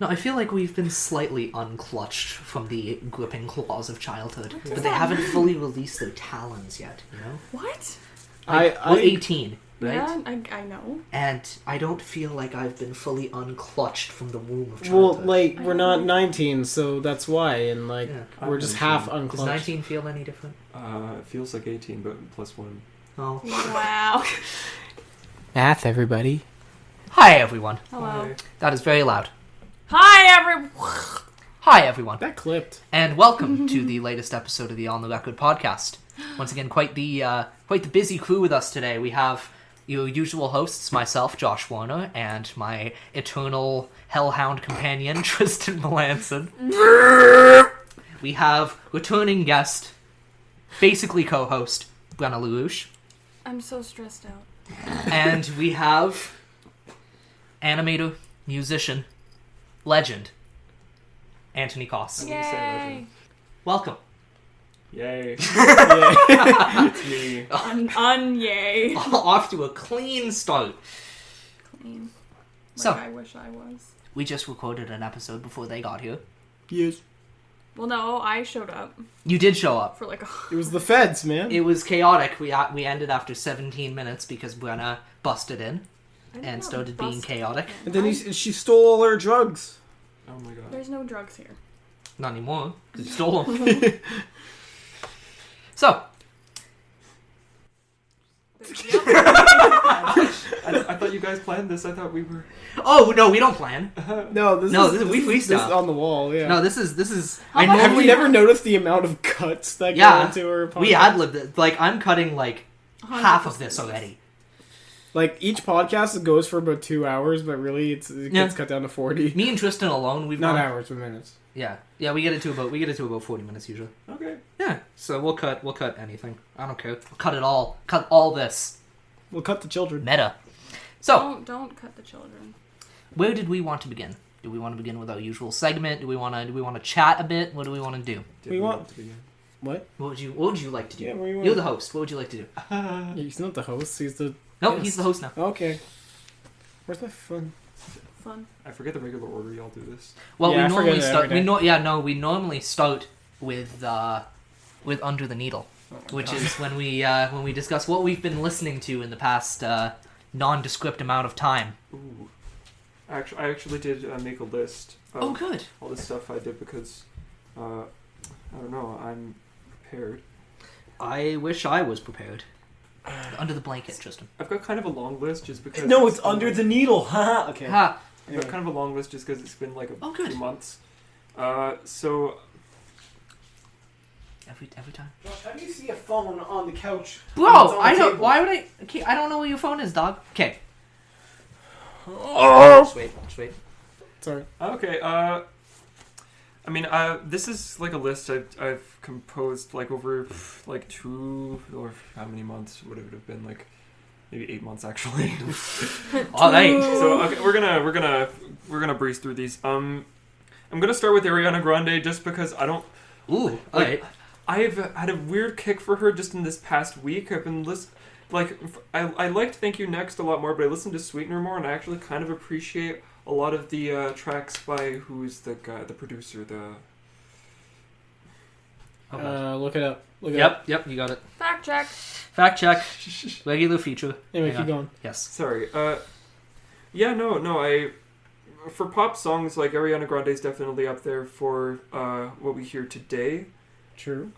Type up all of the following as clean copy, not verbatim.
No, I feel like we've been slightly unclutched from the gripping claws of childhood, but they haven't fully released their talons yet, you know? What? We're 18, right? Yeah, I know. And I don't feel like I've been fully unclutched from the womb of Well, childhood. like, we're not 19, so that's why, and, like, Yeah. we're just half Does unclutched. 19 feel any different? It feels like 18, but plus 1. Oh. Wow. Math, everybody. Hi, everyone. Hello. That is very loud. Hi, everyone. That clipped. And welcome to the latest episode of the On the Record podcast. Once again, quite the busy crew with us today. We have your usual hosts, myself, Josh Warner, and my eternal hellhound companion, Tristan Melanson. We have returning guest, basically co-host, Brenna Larouche. I'm so stressed out. And we have animator, musician, legend, Antony Kos. Yay! Welcome. Yay. It's me. Yay. Off to a clean start. Clean. Like So- I wish I was. We just recorded an episode before they got here. Yes. Well, no, I showed up You did show up. for like a... It was the feds, man. It was chaotic. We ended after 17 minutes because Brenna busted in and started being chaotic. And then she stole all our drugs. Oh my god. There's no drugs here. Not anymore, because you stole them. So, I thought you guys planned this. I thought we were... oh no, we don't plan. No, We this is freestyle. on the wall, yeah. No, this is. How I about- Have you normally never noticed the amount of cuts that Yeah, go into our podcast? we ad-libbed it. Like I'm cutting like half of 100%. this already. Like, each podcast goes for about 2 hours, but really it gets cut down to 40. Me and Tristan alone, we've Not gone- hours, but minutes. Yeah, we get it to about 40 minutes usually. Okay. Yeah, so we'll cut anything. I don't care. We'll cut it all. Cut all this We'll cut the children. meta. So, Don't cut the children. where did we want to begin? Do we want to begin with our usual segment? Do we want to chat a bit? What do we want to do? Did want- to begin? What? What would you like to do? Yeah, what do you want? You're the host. What would you like to do? He's not the host, he's the... No, Yes. he's the host now. Okay. Where's my phone? Fun. I forget the regular order y'all do this. Well, Yeah, I we forget normally it start. every We normally start with Under the Needle, which is when we discuss what we've been listening to in the past nondescript amount of time. Ooh. I actually did make a list of Oh, good. all the stuff I did because, I don't know, I'm prepared. I wish I was prepared. Under the blanket, Tristan. I've got kind of a long list just because... No, it's under the needle. Haha. Okay. Ha! I've got kind of a long list just because it's been like Oh, a good. few months. So... Every time. Josh, how do you see a phone on the couch? Bro, I don't. Why would I? Okay, I don't know where your phone is, dog. Okay. Oh! Just wait. Sorry. Okay, I mean, this is like a list I've composed like over like 2 or how many months would it have been, like maybe 8 months actually. All right. So okay, we're gonna breeze through these. I'm gonna start with Ariana Grande just because I don't. Ooh. All right. I've had a weird kick for her just in this past week. I've been I liked Thank You Next a lot more, but I listened to Sweetener more, and I actually kind of appreciate a lot of the tracks by who's the guy, the producer, the... Look it up. Look it up. Yep. You got it. Fact check. Fact check. Regular feature. Anyway, Hang keep on. going. Yes. Sorry. Yeah, no, for pop songs, like, Ariana Grande's definitely up there for what we hear today. True.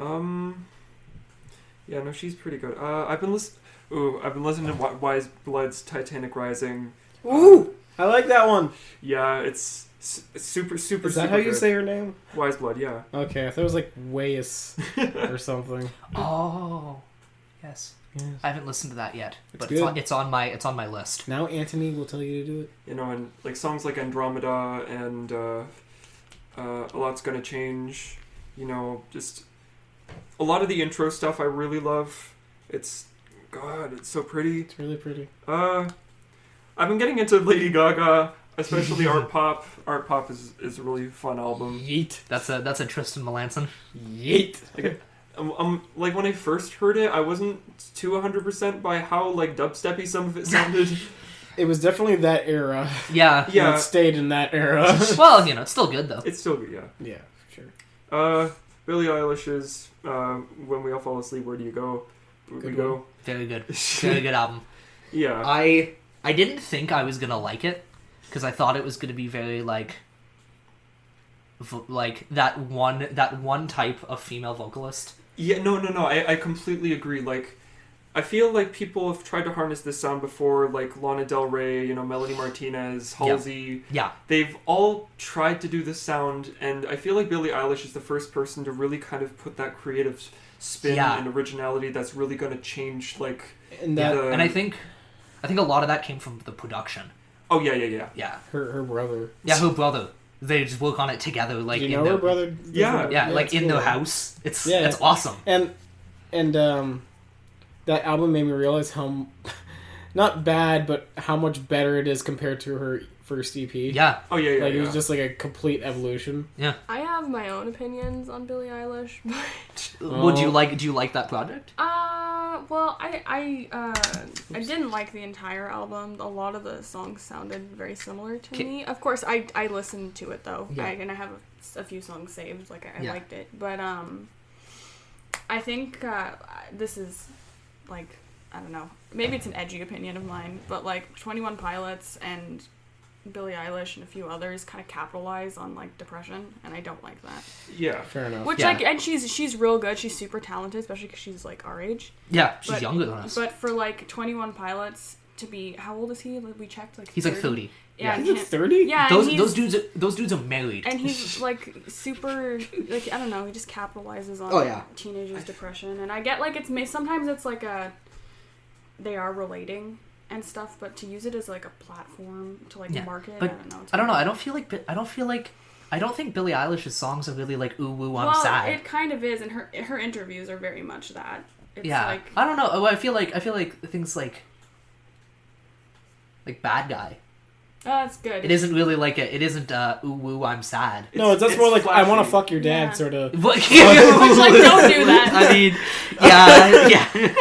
Yeah, no, she's pretty good. I've been listening to Wise Blood's Titanic Rising. Ooh! I like that one. Yeah, it's super. Is that super how you good. say her name? Wise Blood? Yeah. Okay, I thought it was like Wayus or something. Oh. Yes. Yes. I haven't listened to that yet, but good. it's on my list. Now Antony will tell you to do it. You know, and like songs like Andromeda and A Lot's Gonna Change. You know, just a lot of the intro stuff I really love. It's so pretty. It's really pretty. I've been getting into Lady Gaga, especially Art Pop. Art Pop is a really fun album. Yeet. That's a Tristan Melanson. Yeet. Like when I first heard it, I wasn't too 100% by how like dubsteppy some of it sounded. it was definitely that era. Yeah. Yeah. It stayed in that era. Well, it's still good though. It's still good, yeah. Yeah, for sure. Billie Eilish's When We All Fall Asleep, Where Do You Go? Where We Go. Very good. Very good album. Yeah. I didn't think I was gonna like it because I thought it was gonna be very like that one type of female vocalist. Yeah, no. I completely agree. Like, I feel like people have tried to harness this sound before, like Lana Del Rey, Melanie Martinez, Halsey. Yeah. They've all tried to do this sound, and I feel like Billie Eilish is the first person to really kind of put that creative spin and originality that's really going to change, like... And that, and I think a lot of that came from the production. Oh, yeah. Yeah. her brother. Yeah, her brother. They just work on it together, like Do you in know the her brother? Yeah, like in cool. their house. It's Yeah. awesome. And that album made me realize how not bad, but how much better it is compared to her first EP. Yeah. Oh, yeah. Like it was just like a complete evolution. Yeah. I have my own opinions on Billie Eilish. Do you like that project? Well, I didn't like the entire album. A lot of the songs sounded very similar to me. Of course, I listened to it though, Yeah. and I have a few songs saved. Like I Yeah. liked it, but I think this is like, I don't know. Maybe it's an edgy opinion of mine, but like 21 Pilots and Billie Eilish and a few others kind of capitalize on like depression, and I don't like that. Yeah. Fair enough. Which like, and she's real good. She's super talented, especially because she's like our age. Yeah, she's But- younger than us. But for like 21 Pilots to be, how old is he? Like, we checked like He's like 30. Yeah, Is and it 30? Yeah, and Those dudes are married. and he's like super, like, I don't know, he just capitalizes on teenagers' depression. And I get like sometimes it's like they are relating and stuff, but to use it as like a platform to like market, but I don't know. I don't know. I don't think Billie Eilish's songs are really like ooh woo I'm Well, sad. it kind of is, and her interviews are very much that. It's like, I don't know. I feel like things like Bad Guy. oh, that's good. It isn't really like it isn't ooh woo I'm sad. No, that's it's more like I want to flashy. fuck your dad Yeah. sort of. But, Which, like, don't do that. I mean, yeah.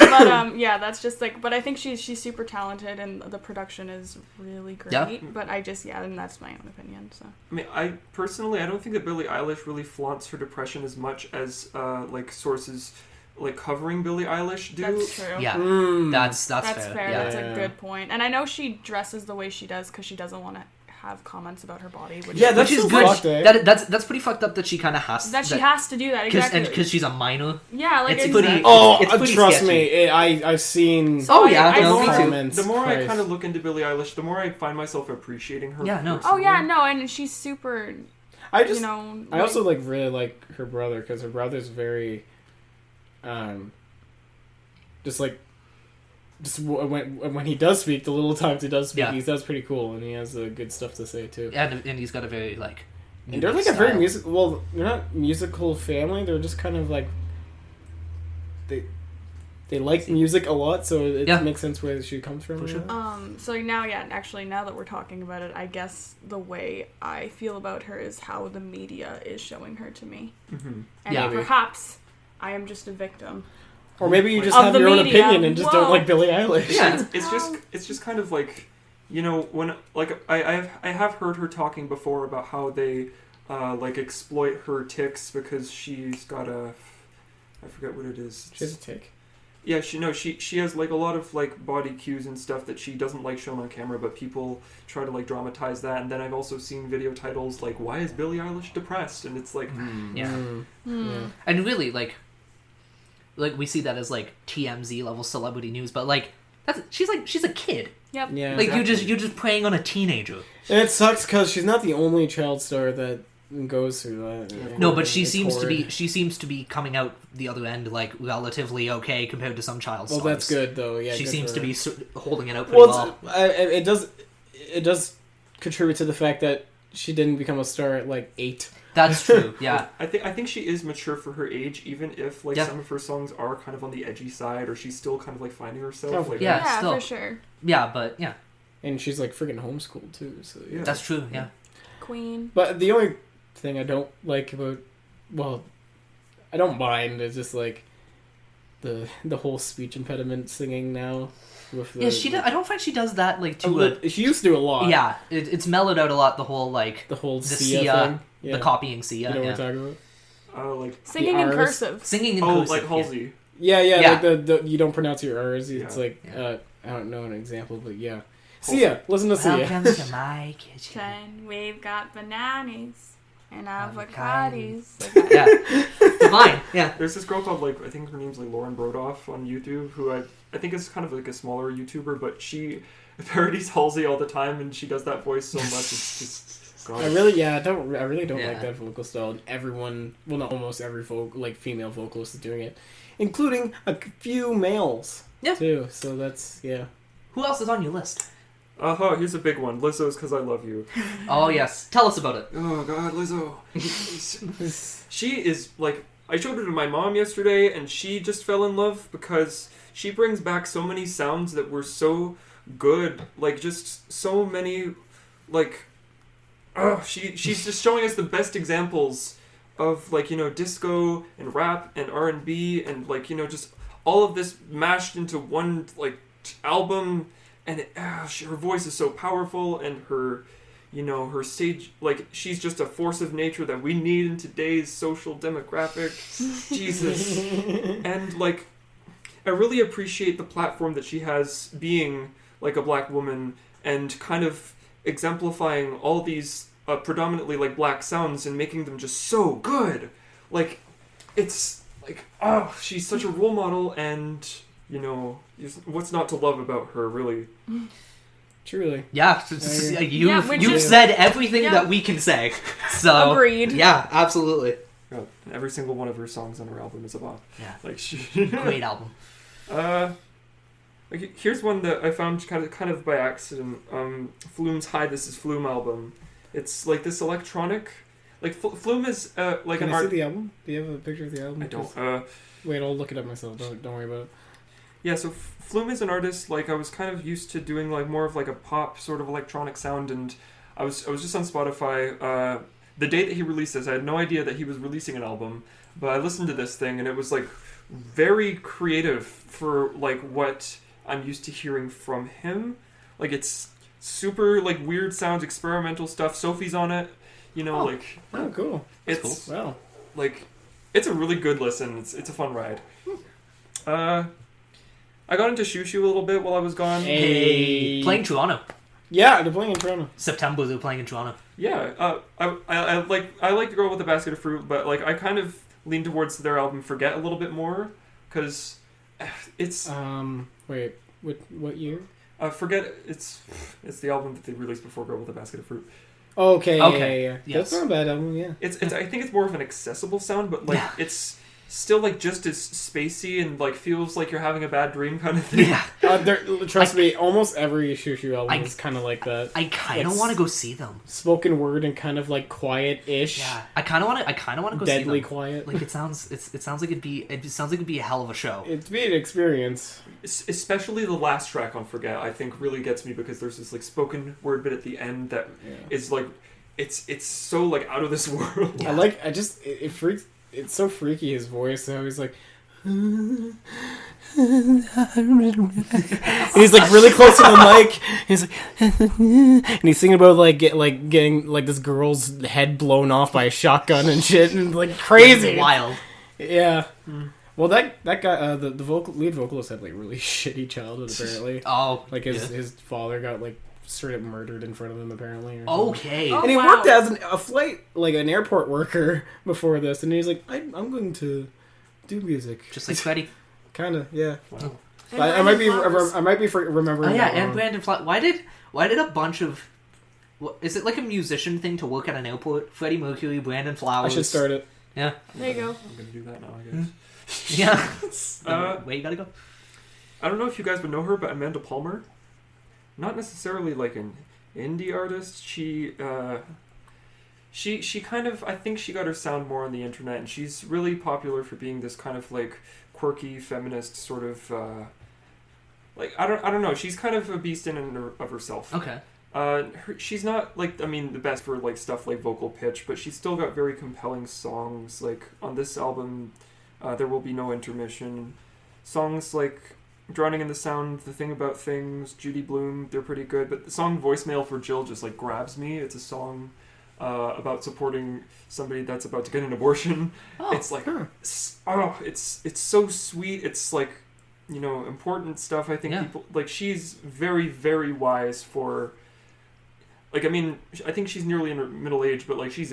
But yeah, that's just like. But I think she's super talented, and the production is really great. Yeah. But I just and that's my own opinion. So I mean, I don't think that Billie Eilish really flaunts her depression as much as like sources like covering Billie Eilish do. that's true. Yeah, Mm. that's That's fair. fair. Yeah. That's Yeah. a good point. And I know she dresses the way she does because she doesn't want to have comments about her body. Which Yeah, is- that's Which is so good. fucked, eh? That's pretty fucked up that she kind of has that she has to do that exactly. because she's a minor. yeah, like it's it's pretty- Oh, It's pretty trust sketchy. me. I've seen. Oh yeah, I no, me see. too. comments. The more I Christ. kind of look into Billie Eilish, the more I find myself appreciating her. Yeah, no. Oh yeah, personally. no, and she's super. I just. You know. I also really like her brother because her brother's very, just when he does speak, the little times he does speak, Yeah. he does pretty cool, and he has good stuff to say too. And he's got a very like. And they're like a very music. Well, they're not musical family. They're just kind of like. They like music a lot, so it makes sense where she comes from. For sure. So now, actually, now that we're talking about it, I guess the way I feel about her is how the media is showing her to me, Mm-hmm. and Yeah. perhaps I am just a victim. Or maybe you just Of have the your own media. opinion and just don't Whoa. like Billie Eilish. Yeah. It's just kind of like, when like I have heard her talking before about how they like exploit her tics because she's got I forget what it is. She has a tick. Yeah, she has like a lot of like body cues and stuff that she doesn't like shown on camera, but people try to like dramatize that. And then I've also seen video titles like "Why is Billie Eilish depressed?" and it's like, Yeah. Yeah. And really, like we see that as like TMZ level celebrity news, but like she's a kid. Yep. Yeah. Like Exactly. you're just preying on a teenager. And it sucks because she's not the only child star that goes through that. No, but she It's seems horrid. to be coming out the other end like relatively okay compared to some child stars. Well, that's good though. Yeah, she good seems for to her. be holding it out pretty well. It does contribute to the fact that she didn't become a star at like 8. That's true. Yeah. I think she is mature for her age, even if like Yeah. some of her songs are kind of on the edgy side, or she's still kind of like finding herself. Oh, like, Yeah, Yeah, still. for sure. Yeah, but yeah, And she's like freaking homeschooled too. So yeah. that's true. Yeah. Queen. But the only thing I don't like about, well, I don't mind. It's just like the whole speech impediment singing now. With the, Yeah, I don't find she does that like to she used to a lot. Yeah, it's mellowed out a lot. The whole like The whole the Sia Sia, thing. Yeah. the copying Sia. You know Yeah. what we're talking about? Like Singing the in Rs. cursive. Singing in oh, cursive, like yeah. Halsey. Yeah, Yeah. like the you don't pronounce your R's. It's Yeah. like I don't know an example, but yeah. Sia, listen to Sia. Welcome to my kitchen. We've got bananas and Avocados. avocados. Yeah, divine. Yeah. There's this girl called I think her name's like Lauren Brodoff on YouTube, who I think is kind of like a smaller YouTuber, but she parodies Halsey all the time, and she does that voice so much. It's just God. I really don't Yeah. like that vocal style. And everyone, well, not almost every female vocalist is doing it, including a few males. Yeah. Too. So that's Who else is on your list? Here's a big one. Lizzo's "Cause I Love You." Oh yes, tell us about it. Oh God, Lizzo. She is like, I showed her to my mom yesterday, and she just fell in love because she brings back so many sounds that were so good. Like just so many, like, she's just showing us the best examples of like disco and rap and R&B and like just all of this mashed into one like album. And her voice is so powerful, and her stage, like, she's just a force of nature that we need in today's social demographic. Jesus. And, like, I really appreciate the platform that she has being, like, a black woman and kind of exemplifying all these predominantly, like, black sounds and making them just so good. Like, it's, like, she's such a role model, and... what's not to love about her, really? truly. Yeah, you've said everything that we can say. So Agreed. Yeah, absolutely. God, every single one of her songs on her album is a bop. Yeah, like great album. Like here's one that I found kind of by accident. Flume's "Hi, This Is Flume" album. It's like this electronic. Like Flume is like Can an I see art. the album? Do you have a picture of the album? I don't. Wait, I'll look it up myself. Don't worry about it. Yeah, so Flume is an artist, like, I was kind of used to doing, like, more of, like, a pop sort of electronic sound, and I was just on Spotify, the day that he released this, I had no idea that he was releasing an album, but I listened to this thing, and it was, like, very creative for, like, what I'm used to hearing from him. Like, it's super, like, weird sounds, experimental stuff, Sophie's on it, like... Oh, cool. It's, cool. Wow. like, it's a really good listen, it's a fun ride. I got into Shushu a little bit while I was gone. Hey. Playing Toronto. Yeah, they're playing in Toronto. September they're playing in Toronto. Yeah, I like the Girl with the Basket of Fruit, but like I kind of lean towards their album Forget a little bit more because it's wait, what year? Forget it's the album that they released before Girl with a Basket of Fruit. Okay. Yeah. Yes. That's not a bad album. Yeah. It's I think it's more of an accessible sound, but like it's still like just as spacey and like feels like you're having a bad dream kind of thing. Yeah. Trust me, almost every Shushu album is kind of like that. I kind of want to go see them. Spoken word and kind of like quiet-ish. Yeah. I kind of want to go see them. Deadly quiet. Like it sounds like it'd be a hell of a show. It'd be an experience. Especially the last track on Forget, I think really gets me because there's this like spoken word bit at the end that is like it's so like out of this world. Yeah. It freaks. It's so freaky, his voice. So he's like, and he's like really close to the mic. He's like, and he's singing about like getting like this girl's head blown off by a shotgun and shit, and like crazy, It's wild. Yeah. Well, that guy, the lead vocalist had like really shitty childhood apparently. Oh, Like his father got like straight up murdered in front of him apparently. Or something. okay. Oh. And he wow. worked as an airport worker before this, and he's like, I'm going to do music. Just like Freddie. Kind of, yeah. Wow. And I might be Brandon Flowers. remembering. Oh yeah, that and wrong. Brandon Flowers. Why did a bunch of... Is it like a musician thing to work at an airport? Freddie Mercury, Brandon Flowers. I should start it. Yeah. There you go. I'm gonna do that now, I guess. Yeah. Where you gotta go? I don't know if you guys would know her, but Amanda Palmer, not necessarily like an indie artist. She kind of, I think she got her sound more on the internet, and she's really popular for being this kind of like quirky feminist sort of like I don't know. She's kind of a beast in and of herself. Okay. She's not like the best for like stuff like vocal pitch, but she's still got very compelling songs. Like on this album, There Will Be No Intermission. songs like Drowning in the Sound, The Thing About Things, Judy Blume, they're pretty good. But the song Voicemail for Jill just like grabs me. It's a song about supporting somebody that's about to get an abortion. Oh, it's like, it's so sweet. It's like, you know, important stuff. I think people like, she's very, very wise for. Like, I mean, I think she's nearly in her middle age, but like she's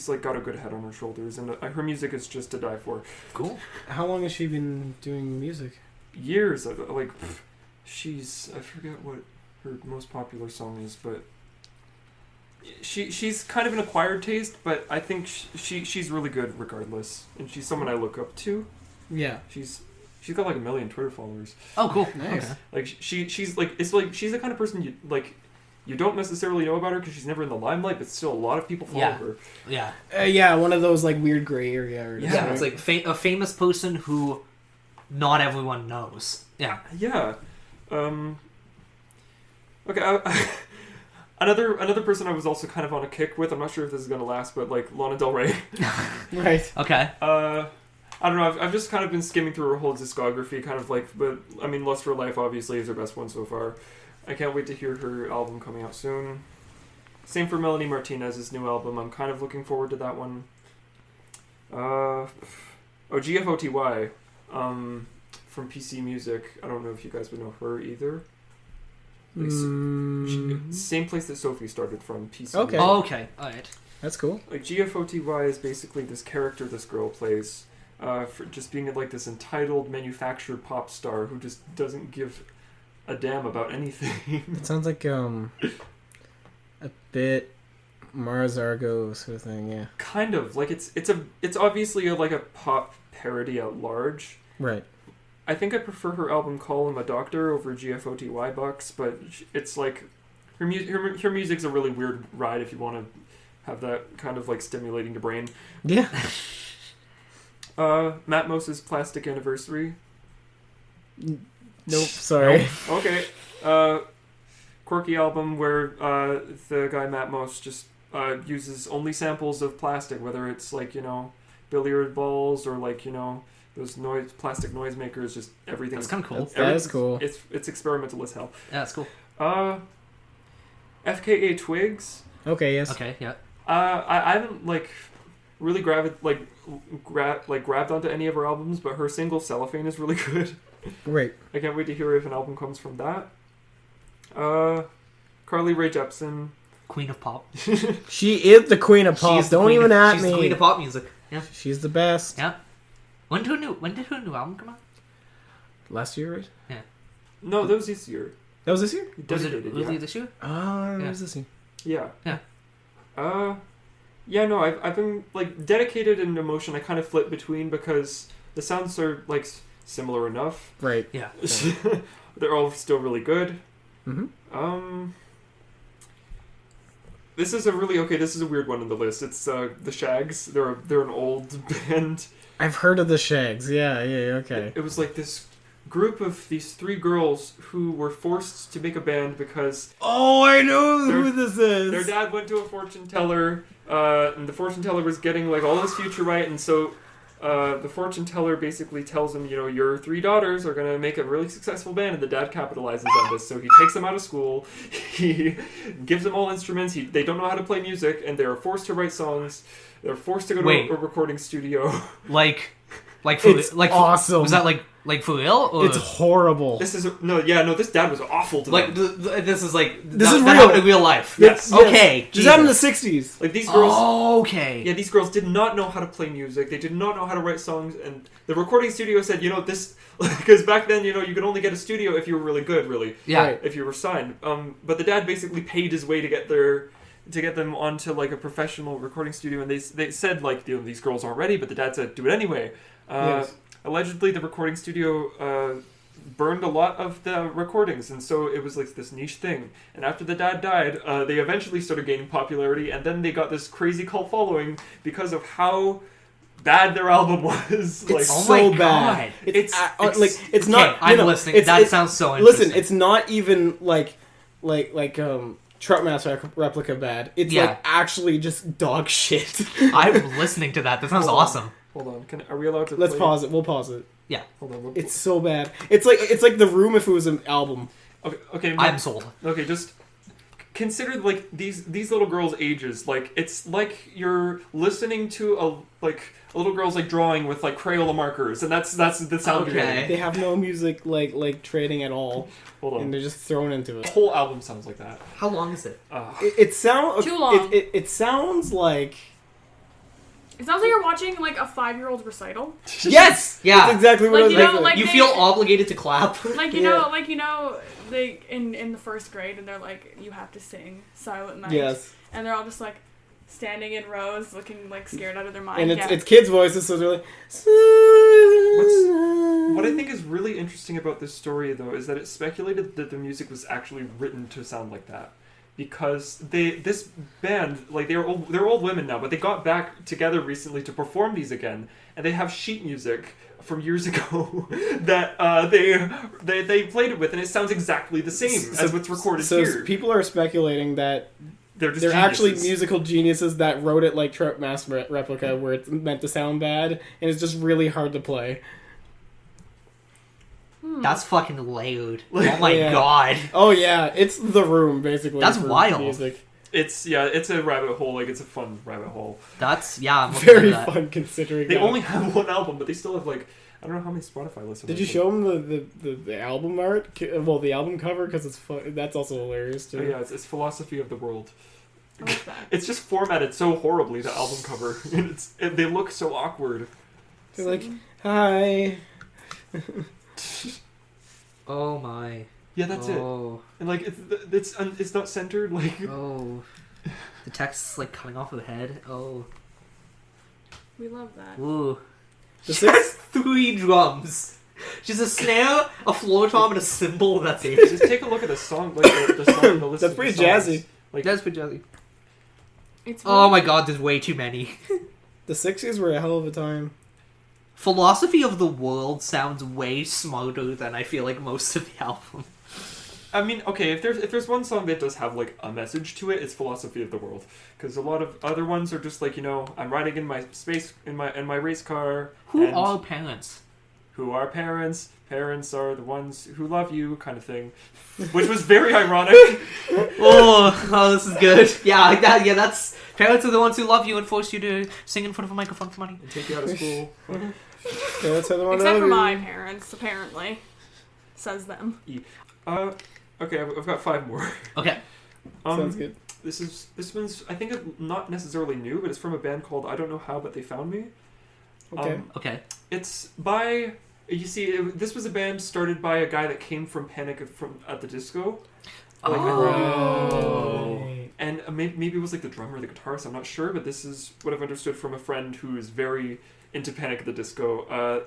like got a good head on her shoulders, and her music is just to die for. Cool. How long has she been doing music? Years. Like, I forget what her most popular song is, but she's kind of an acquired taste, but I think she's really good regardless, and she's someone I look up to. Yeah. She's got like 1 million Twitter followers. Oh, cool. Nice. Okay. Like she's like, it's like she's the kind of person you don't necessarily know about her because she's never in the limelight, but still a lot of people follow her. Yeah. Yeah, one of those like weird gray area artists. Yeah, right? it's like a famous person who not everyone knows. Yeah. Yeah. Okay. Another person I was also kind of on a kick with. I'm not sure if this is gonna last, but like Lana Del Rey. Right. Okay. I don't know. I've just kind of been skimming through her whole discography, kind of like. But I mean, Lust for Life obviously is her best one so far. I can't wait to hear her album coming out soon. Same for Melanie Martinez's new album. I'm kind of looking forward to that one. GFOTY, from PC Music. I don't know if you guys would know her either. Like, same place that Sophie started from, PC Okay. Music. Oh, okay. All right. That's cool. Like, GFOTY is basically this character this girl plays, for just being like this entitled, manufactured pop star who just doesn't give a damn about anything. It sounds like a bit Mars Argo sort of thing, yeah. Kind of like it's obviously like a pop parody at large. Right. I think I prefer her album Call Him a Doctor over GFOTY Bucks, but it's like her music's a really weird ride if you want to have that kind of like stimulating your brain. Yeah. Matt Mose's Plastic Anniversary. Nope, sorry. Nope. Okay. Quirky album where the guy Matt Mose just uses only samples of plastic, whether it's like, you know, billiard balls or like, you know, those plastic noisemakers, just everything. That's kind of cool. That is cool. It's experimental as hell. Yeah, that's cool. FKA Twigs. Okay, yes. Okay, yeah. I haven't like really grabbed onto any of her albums, but her single Cellophane is really good. Right. I can't wait to hear if an album comes from that. Carly Rae Jepsen. Queen of Pop. She is the queen of pop. She's the Don't queen even of, at she's me. the queen of pop music. Yeah. She's the best. Yeah. When did her new album come out? Last year, right? Yeah. No, that was this year. That was this year? Was it Dedicated, early yeah. this year? It Yeah. was this year. Yeah. Yeah. Yeah, no, I've been, like, Dedicated and Emotion I kind of flip between because the sounds are, like, similar enough. Right. Yeah. They're all still really good. Mm-hmm. This is a weird one on the list. It's the Shags. They're an old band. I've heard of the Shags. Yeah, okay. It was like this group of these 3 girls who were forced to make a band because Oh, I know who this is. their dad went to a fortune teller, and the fortune teller was getting like all his future right, and so the fortune teller basically tells him, you know, your 3 daughters are going to make a really successful band, and the dad capitalizes on this. So he takes them out of school, he gives them all instruments, they don't know how to play music, and they're forced to write songs, they're forced to go to a recording studio. Like It's awesome. Was that like for real? Or? It's horrible. This dad was awful to like them. this is like This is that real. happened in real life. Yes. Okay. Just out in the 60s. Like these girls... Oh, okay. Yeah, these girls did not know how to play music. They did not know how to write songs, and the recording studio said, you know, this... Because back then, you know, you could only get a studio if you were really good, really. Yeah. Right. If you were signed. But the dad basically paid his way to get them onto, like, a professional recording studio, and they said, like, you know, these girls aren't ready, but the dad said, do it anyway. Yes. Allegedly, the recording studio burned a lot of the recordings, and so it was like this niche thing. And after the dad died, they eventually started gaining popularity, and then they got this crazy cult following because of how bad their album was. It's Like, so my bad. God. It's not. Okay, I'm listening. That sounds so interesting. Listen, it's not even like Troutmaster replica bad. It's like actually just dog shit. I'm listening to that. That sounds awesome. Hold on. Are we allowed to? Let's play? pause it. We'll pause it. Hold on. It's so bad. It's like The Room if it was an album. Okay. I'm sold. Okay, just consider like these little girls' ages. Like it's like you're listening to a little girl's like drawing with like Crayola markers, and that's the sound you're Okay. getting. They have no music like trading at all, Hold on. and they're just thrown into The it. whole album sounds like that. How long is it? It sounds Too long. It sounds like It sounds like you're watching like a 5-year-old recital. yes. Yeah. That's exactly what Like, I was you know, thinking. like- You they- feel obligated to clap. Like Yeah. you know, they in the first grade and they're like, you have to sing Silent Night. Yes, And they're all just like standing in rows, looking like scared out of their mind. and it's Yeah. it's kids' voices, so they're like. What I think is really interesting about this story, though, is that it's speculated that the music was actually written to sound like that, because this band, like they're old women now, but they got back together recently to perform these again, and they have sheet music from years ago that they played it with, and it sounds exactly the same as what's recorded So here. people are speculating that They're just they're actually geniuses. musical geniuses that wrote it like Trout Mass Replica, where it's meant to sound bad, and it's just really hard to play. That's fucking loud. Oh my Yeah. god. Oh yeah, it's The Room basically. That's for wild. Music. It's a rabbit hole. Like it's a fun rabbit hole. That's, yeah, I'm looking Very at that. fun considering. They that. only have one album, but they still have like I don't know how many Spotify listeners. Did you show them the album art? Well, the album cover, because it's fun. That's also hilarious too. Oh yeah, it's Philosophy of the World. I like that. It's just formatted so horribly, the album cover. And they look so awkward. They're like, hi. Oh my. Yeah, that's it. Oh. And like it's not centered. Like Oh. The text's like coming off of the head. Oh. We love that. Ooh. The She has six, 3 drums. She's a snare, a floor tom, and a cymbal. That's it. just take a look at the song. Like the song. The list That's of pretty the songs. jazzy. Like That's pretty jazzy. It's Oh my god, there's way too many. the 60s were a hell of a time. Philosophy of the World sounds way smarter than I feel like most of the album. I mean, okay, if there's one song that does have like a message to it, it's Philosophy of the World. Because a lot of other ones are just like, you know, I'm riding in my space in my race car. Who and are parents? who are parents? Parents are the ones who love you, kind of thing. Which was very ironic. Oh, this is good. Yeah, that's parents are the ones who love you and force you to sing in front of a microphone for money. And take you out of school. Okay, that's how they want Except to for my parents, apparently. Says them. Okay, I've got 5 more. Okay. Sounds good. This one's I think not necessarily new, but it's from a band called I Don't Know How, But They Found Me. Okay. Okay. It's by this was a band started by a guy that came from Panic at the Disco. Like, Oh. Right. And maybe it was like the drummer or the guitarist, I'm not sure, but this is what I've understood from a friend who is very into Panic at the Disco.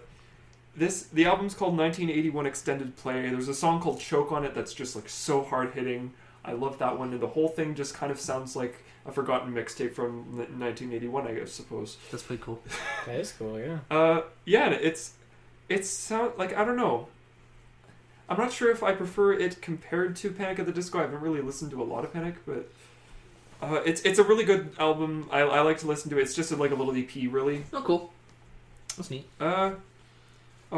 The album's called 1981 Extended Play. There's a song called Choke on it that's just like so hard hitting. I love that one, and the whole thing just kind of sounds like a forgotten mixtape from 1981, I suppose. That's pretty cool. That is cool, yeah. Yeah, and it's sound like I don't know. I'm not sure if I prefer it compared to Panic at the Disco. I haven't really listened to a lot of Panic, but it's a really good album. I like to listen to it. It's just like a little EP, really. Oh, cool. That's neat.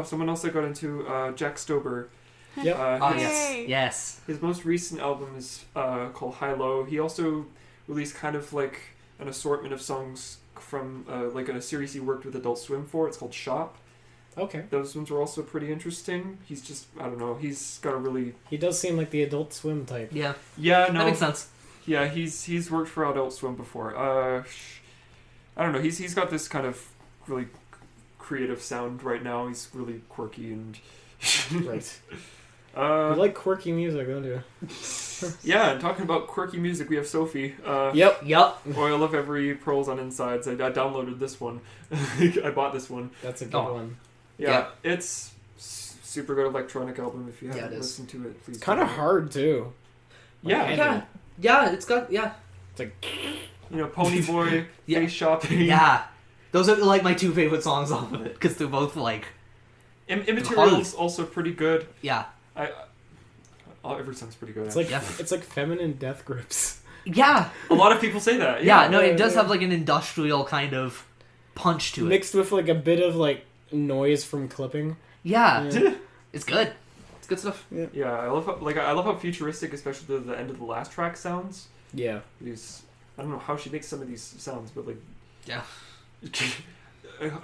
Someone else I got into Yep. Jack Stober. Yes. Yay. Yes. His most recent album is called High Low. He also released kind of like an assortment of songs from like a series he worked with Adult Swim for. It's called Shop. Okay. Those ones are also pretty interesting. He's just I don't know. He's got a really He does seem like the Adult Swim type. Yeah. yeah no That makes sense. yeah he's worked for Adult Swim before. I don't know. He's got this kind of really creative sound right now. He's really quirky and Right. You like quirky music, don't you? yeah. And talking about quirky music, we have Sophie. Yep. Yup. Oil of Every Pearls on Insides. I downloaded this one. I bought this one. That's a good Oh. one. Yeah, it's super good electronic album. If you Yeah, haven't it is. listened to it, please. It's kind of do. hard, too. Yeah, Like, Yeah. Yeah, it's got, yeah. It's like, You know, Pony Boy, Yeah. Face Shopping. Yeah. Those are like my 2 favorite songs off of it, because they're both like, Immaterial's also pretty good. yeah. Every song's pretty good. it's like Yeah. it's like feminine death grips. Yeah. a lot of people say that. Yeah, no, yeah, it does yeah. have like an industrial kind of punch to it. Mixed with like a bit of like noise from clipping. Yeah. Yeah. It's good. It's good stuff. Yeah, I love how futuristic, especially the end of the last track sounds. Yeah. These, I don't know how she makes some of these sounds, but like, Yeah.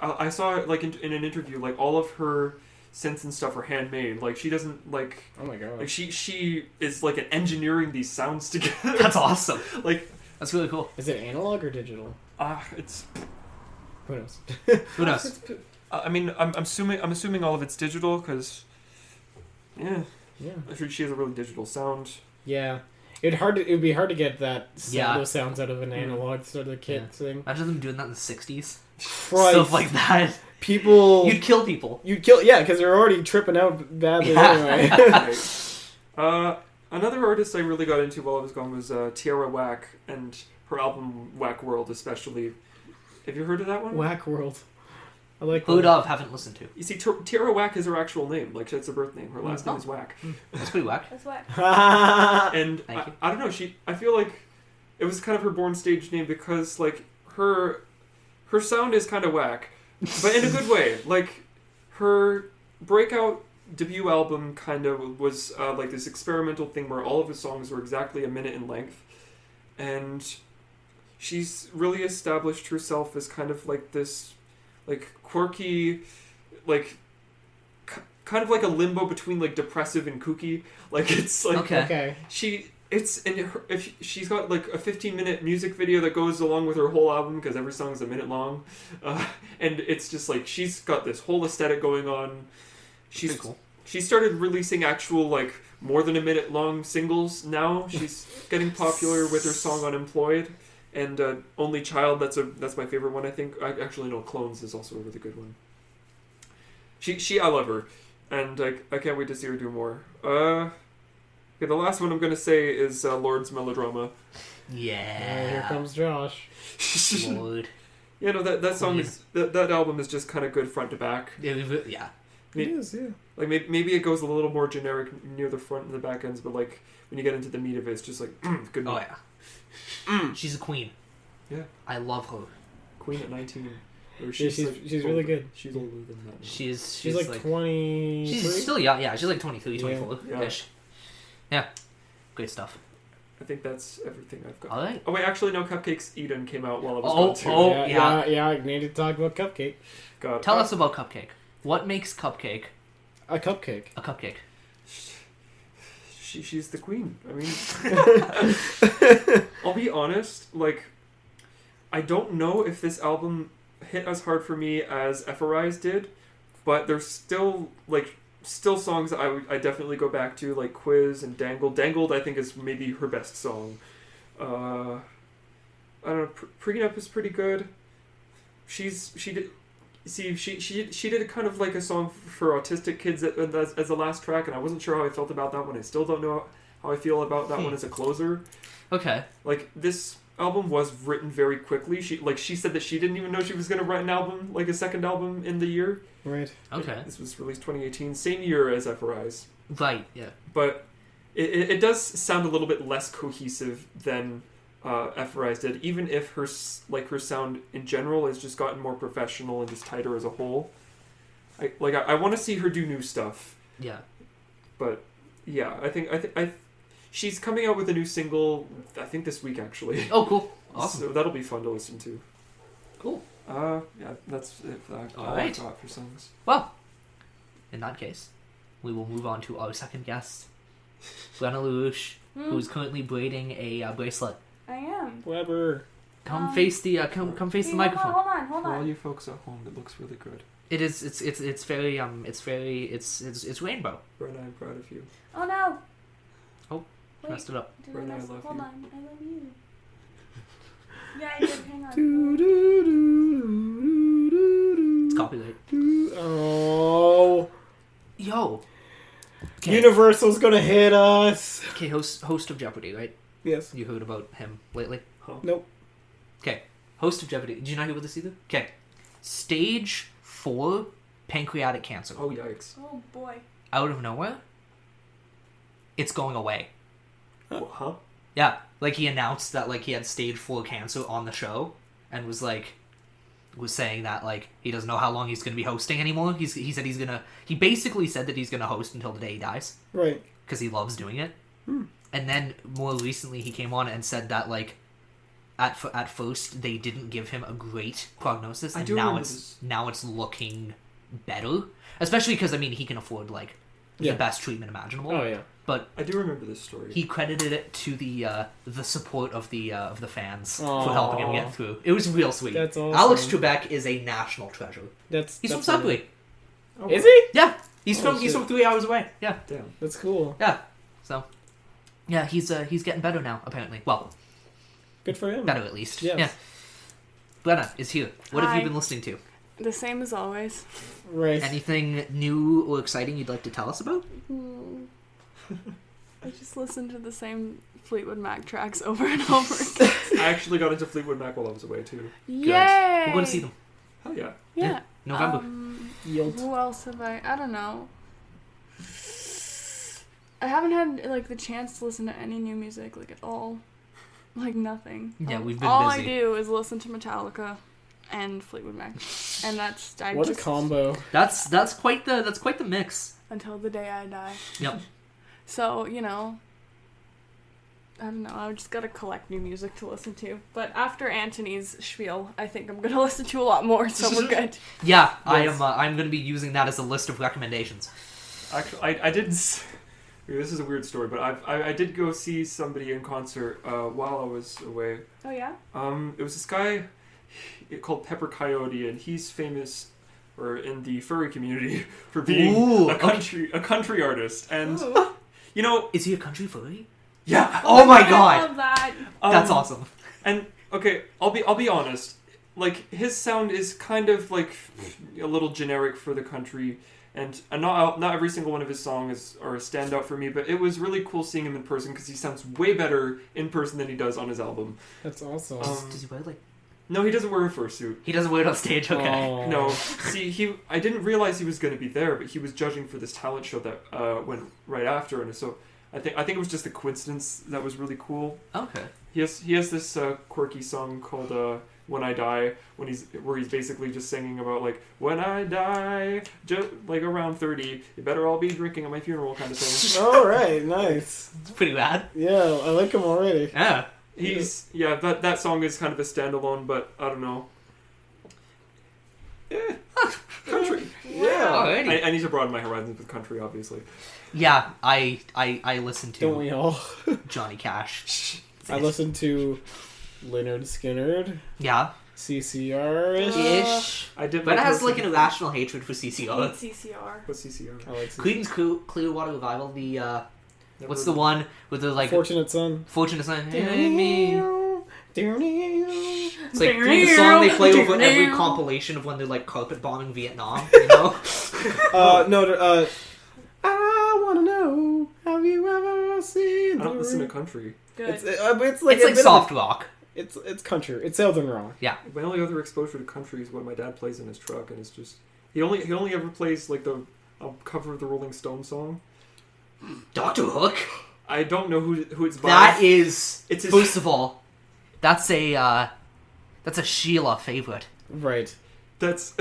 I saw like in an interview, like all of her synths and stuff are handmade. Like she doesn't like. Oh my god. Like she is like engineering these sounds together. That's awesome. Like That's really cool. Is it analog or digital? it's. Who knows? Who knows? I mean, I'm assuming all of it's digital because. Yeah, Yeah. I'm sure she has a really digital sound. Yeah. It would be hard to get that Yeah. those sounds out of an analog sort of kit Yeah. thing. Imagine them doing that in the 60s. Christ. Stuff like that. People. You'd kill people. You'd kill. Yeah, because they're already tripping out badly Yeah. anyway. Right. Another artist I really got into while I was gone was Tierra Whack and her album Whack World, especially. Have you heard of that one? Whack World. I like Heard that. of, haven't listened to. You see, Tierra Whack is her actual name. Like, that's her birth name. Her last name is Whack. That's pretty whack. That's whack. And Thank you. I don't know. I feel like it was kind of her born stage name because like her sound is kind of whack, but in a good way. Like her breakout debut album kind of was like this experimental thing where all of his songs were exactly a minute in length, and she's really established herself as kind of like this like quirky, like kind of like a limbo between like depressive and kooky. Like it's like Okay. she's got like a 15-minute music video that goes along with her whole album because every song's a minute long, and it's just like she's got this whole aesthetic going on. She's Pretty cool. She started releasing actual like more than a minute long singles now. She's getting popular with her song Unemployed and Only Child. That's my favorite one. I think actually no, Clones is also a really good one. I love her, and I can't wait to see her do more. Okay, the last one I'm going to say is Lord's Melodrama. Yeah. Here comes Josh. Lord. Yeah, no, that song is that album is just kind of good front to back. Yeah. It is, yeah. Like maybe it goes a little more generic near the front and the back ends, but like when you get into the meat of it, it's just like good. Oh yeah. She's a queen. Yeah. I love her. Queen at 19. Or She's really good. She's older than that. Now. She's like 20. She's still young. Yeah, she's like 23, Yeah. 24-ish. Yeah. Great stuff. I think that's everything I've got. All right. Oh wait, actually no. Cupcakes Eden came out while I was Oh, gone too. oh. Yeah. I need to talk about Cupcake. God. Tell us about Cupcake. What makes Cupcake A cupcake. a cupcake? She's the queen. I mean, I'll be honest. Like, I don't know if this album hit as hard for me as Epherise did, but there's still songs that I definitely go back to, like Quiz and Dangled. Dangled, I think, is maybe her best song. I don't know. Prenup is pretty good. She did kind of like a song for autistic kids as the last track, and I wasn't sure how I felt about that one. I still don't know how I feel about that one as a closer. Okay. Like, this album was written very quickly. She said that she didn't even know she was going to write an album, like a second album in the year. Right. Okay. This was released 2018, same year as Epherise. Right. Yeah. But it does sound a little bit less cohesive than Epherise did, even if her sound in general has just gotten more professional and just tighter as a whole. I want to see her do new stuff. Yeah. But yeah, I think she's coming out with a new single. I think this week actually. Oh, cool. Awesome. So that'll be fun to listen to. Cool. Yeah, that's it. All I've right. got for songs. Well, in that case, we will move on to our second guest, Brenna Larouche, who is currently braiding a bracelet. I am. Weber. Come face the come face the microphone. Hold For all on. you folks at home, it looks really good. It is. It's very it's rainbow. Brenna, I'm proud of you. Oh no. Oh, Wait, messed it up. did Brenna, I mess- love Hold you. on. I love you. Yeah, I did. Hang on. It's copyright. Oh. Yo. Okay. Universal's gonna hit us. Okay, host of Jeopardy, right? Yes. You heard about him lately? Huh? Nope. Okay, host of Jeopardy. Did you not hear about this either? Okay, stage 4 pancreatic cancer. Oh yikes! Oh boy. Out of nowhere, it's going away. Huh? Yeah, like he announced that like he had stage 4 cancer on the show, and was like, was saying that like he doesn't know how long he's going to be hosting anymore. He said he basically said that he's going to host until the day he dies. Right. Because he loves doing it. And then more recently he came on and said that like at first they didn't give him a great prognosis, and now it's looking better. Especially because I mean he can afford like the best treatment imaginable. Oh yeah. But I do remember this story. he credited it to the support of the fans for helping him get through. It was real sweet. That's awesome. Alex Trebek is a national treasure. He's from Sudbury. Oh, Is he? Yeah, he's from 3 hours away. Yeah, damn. That's cool. yeah. So, yeah, he's getting better now. Apparently, well, Good for him. better at least. Yes. Yeah. Brenna is here. What have Hi. you been listening to? The same as always. Right. Anything new or exciting you'd like to tell us about? I just listen to the same Fleetwood Mac tracks over and over again. I actually got into Fleetwood Mac while I was away too. Yay! We're going to see them. Hell yeah. Yeah. November. Yield. Who else have I don't know. I haven't had like the chance to listen to any new music like at all. Like nothing. Yeah, we've been all busy. I do is listen to Metallica and Fleetwood Mac. And that's What a combo. That's quite the mix. until the day I die. Yep. So, you know, I don't know, I just gotta collect new music to listen to. But after Antony's spiel, I think I'm gonna listen to a lot more, so we're good. Yeah, Yes. I'm going to be using that as a list of recommendations. Actually, I did. This is a weird story, but I did go see somebody in concert while I was away. Oh, yeah? It was this guy called Pepper Coyote, and he's famous or in the furry community for being a country artist. And Ooh. you know, Is he a country furry? yeah. Oh my I god, love that. that's awesome. And okay, I'll be honest. Like his sound is kind of like a little generic for the country, and not every single one of his songs are a standout for me. But it was really cool seeing him in person because he sounds way better in person than he does on his album. That's awesome. Does he wear like? No, he doesn't wear a fursuit. He doesn't wear it on stage. Okay. Oh. No, see, I didn't realize he was going to be there, but he was judging for this talent show that went right after, and so I think it was just a coincidence that was really cool. Okay. He has this quirky song called "When I Die," where he's basically just singing about like when I die, just like around 30, you better all be drinking at my funeral kind of thing. All right, nice. It's pretty rad. Yeah, I like him already. Yeah. That song is kind of a standalone, but I don't know. Country. Yeah. Alrighty. I need to broaden my horizons with country, obviously. Yeah, I listen Don't we to all? Johnny Cash. I listened to Leonard Skinner, Yeah. CCR. Ish. I did. But it has like an an irrational hatred for CCR. CCR. What's CCR? I like CCR. Creedence Clearwater Revival. The what's the one with the like Fortunate Son. Fortunate Son? Hey, me. It's It's like the song they play over every compilation of when they're like carpet bombing Vietnam. You know? I wanna know, have you ever seen? I don't listen to the country. Good. It's like It's like soft rock. It's country. It's southern rock. Yeah. My only other exposure to country is what my dad plays in his truck, and it's just he only ever plays like the cover of the Rolling Stone song. Dr. Hook. I don't know who it's by. That is. It's his- First of all, that's a Sheila favorite. Right. It's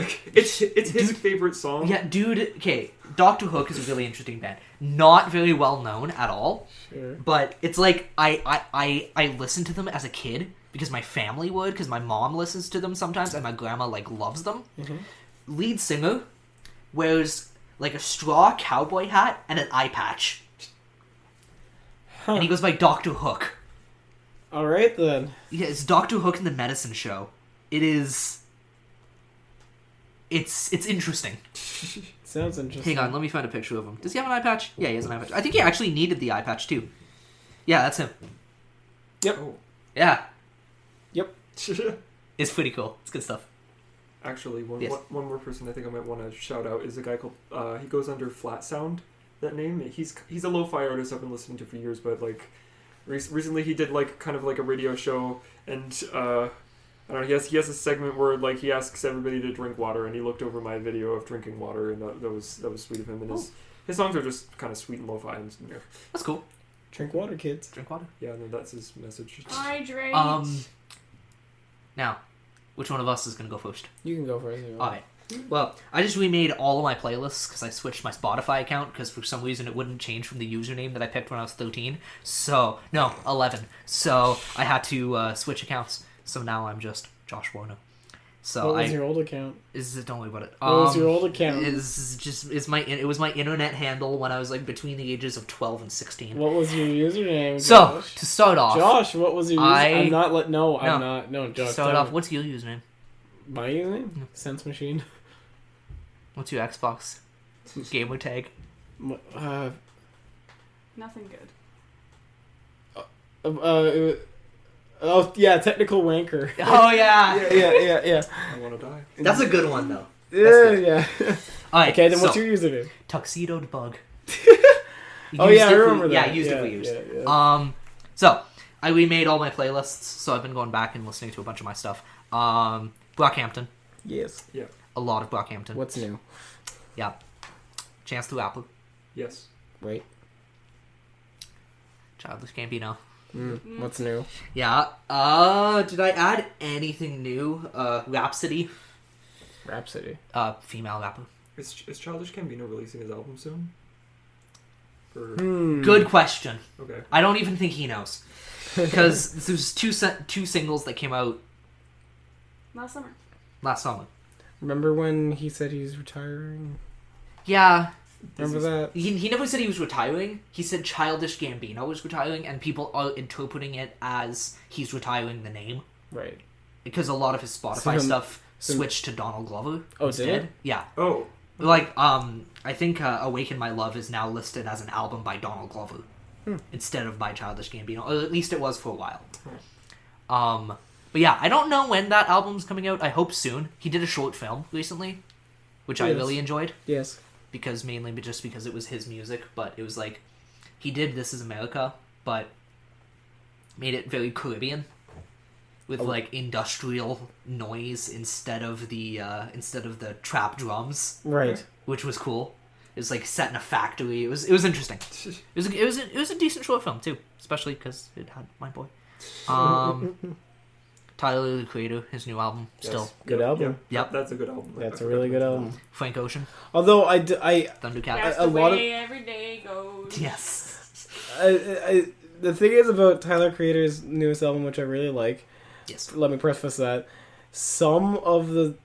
his favorite song. Yeah, dude. Okay, Dr. Hook is a really interesting band. Not very well known at all. Sure. But it's like I listened to them as a kid because my family would, because my mom listens to them sometimes, and my grandma like loves them. Mm-hmm. Lead singer wears like a straw cowboy hat and an eye patch, Huh. and he goes by Dr. Hook. All right then. Yeah, it's Dr. Hook in the Medicine Show. It is. It's interesting. Sounds interesting. Hang on, let me find a picture of him. Does he have an eye patch? Yeah, he has an eye patch. I think he actually needed the eye patch too. Yeah, that's him. Yep. Oh. Yeah, Yep. it's pretty cool. It's good stuff. Actually, one Yes. more person I think I might want to shout out is a guy called he goes under Flat Sound. That name. He's a lo-fi artist I've been listening to for years, but like recently he did like kind of like a radio show, and I don't know, he has a segment where like he asks everybody to drink water, and he looked over my video of drinking water, and that was sweet of him. And his songs are just kind of sweet and lo-fi, and yeah, That's cool. Drink water, kids. Drink water. no, that's his message. Hydrate. Now, Which one of us is going to go first? You can go first. Alright. Well, I just remade all of my playlists because I switched my Spotify account because for some reason it wouldn't change from the username that I picked when I was 13. So, no, 11. So I had to switch accounts. So now I'm just Josh Warner. So what was your old account? Don't worry about it. What was your old account? It was my internet handle when I was like between the ages of 12 and 16. What was your username? So Josh? to start off, Josh, what was your username? I'm not. No, Josh. Start off. What's your username? My username? Sense Machine. What's your Xbox gamer tag? Nothing good. Oh yeah, technical wanker. Oh yeah. Yeah. I want to die. That's a good one though. Yeah. All right. Okay, then what's your username? Tuxedoed Bug? Oh yeah, I remember that. Yeah, I used it for years. Yeah. So I remade all my playlists. So I've been going back and listening to a bunch of my stuff. Brockhampton. Yes. Yeah. A lot of Brockhampton. What's new? Yeah. Chance the Rapper. Yes. Wait. Childish Gambino. What's new? Yeah. Did I add anything new? Rhapsody. Female rapper. Is Childish Gambino releasing his album soon? Or... Good question. Okay. I don't even think he knows. Because there's two singles that came out Last summer. last summer. Remember when he said he's retiring? Yeah. Remember that? He never said he was retiring. He said Childish Gambino was retiring, and people are interpreting it as he's retiring the name. Right. Because a lot of his Spotify stuff switched to Donald Glover instead. Did it? Yeah. Oh. Like, I think Awaken My Love is now listed as an album by Donald Glover instead of by Childish Gambino. Or at least it was for a while. But yeah, I don't know when that album's coming out. I hope soon. He did a short film recently, which I really enjoyed. Yes. Because it was his music, but it was like he did This Is America, but made it very Caribbean with like industrial noise instead of the trap drums, Right. which was cool. It was like set in a factory. It was interesting. It was a decent short film too, especially because it had my boy. Tyler, the Creator, his new album, still. Good album. Yep. That's a good album. That's a really good album. Frank Ocean. Although Thundercat. That's a the lot way every day goes. Yes. the thing is about Tyler Creator's newest album, which I really like. Yes. Let me preface that. Some of the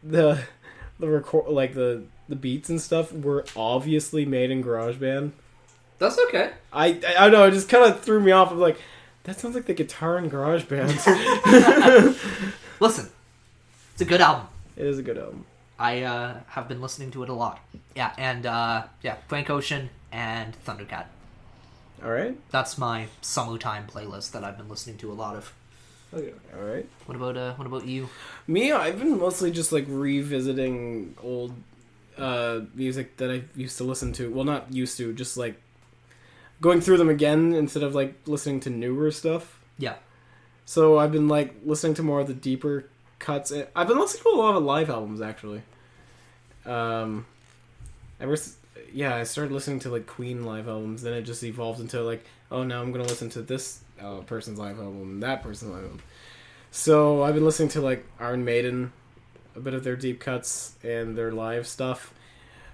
record, like the beats and stuff, were obviously made in GarageBand. That's okay. I don't know. It just kind of threw me off. I'm like, that sounds like the guitar in GarageBand. Listen, it's a good album. It is a good album. I have been listening to it a lot. Yeah, and Frank Ocean and Thundercat. All right. That's my summertime playlist that I've been listening to a lot of. Oh yeah. All right. What about you? Me, I've been mostly just like revisiting old music that I used to listen to. Well, not used to, just like going through them again instead of like listening to newer stuff. Yeah. So I've been like listening to more of the deeper cuts. I've been listening to a lot of live albums actually. I started listening to like Queen live albums. Then it just evolved into like, oh, now I'm gonna listen to this person's live album and that person's live album. So I've been listening to like Iron Maiden, a bit of their deep cuts and their live stuff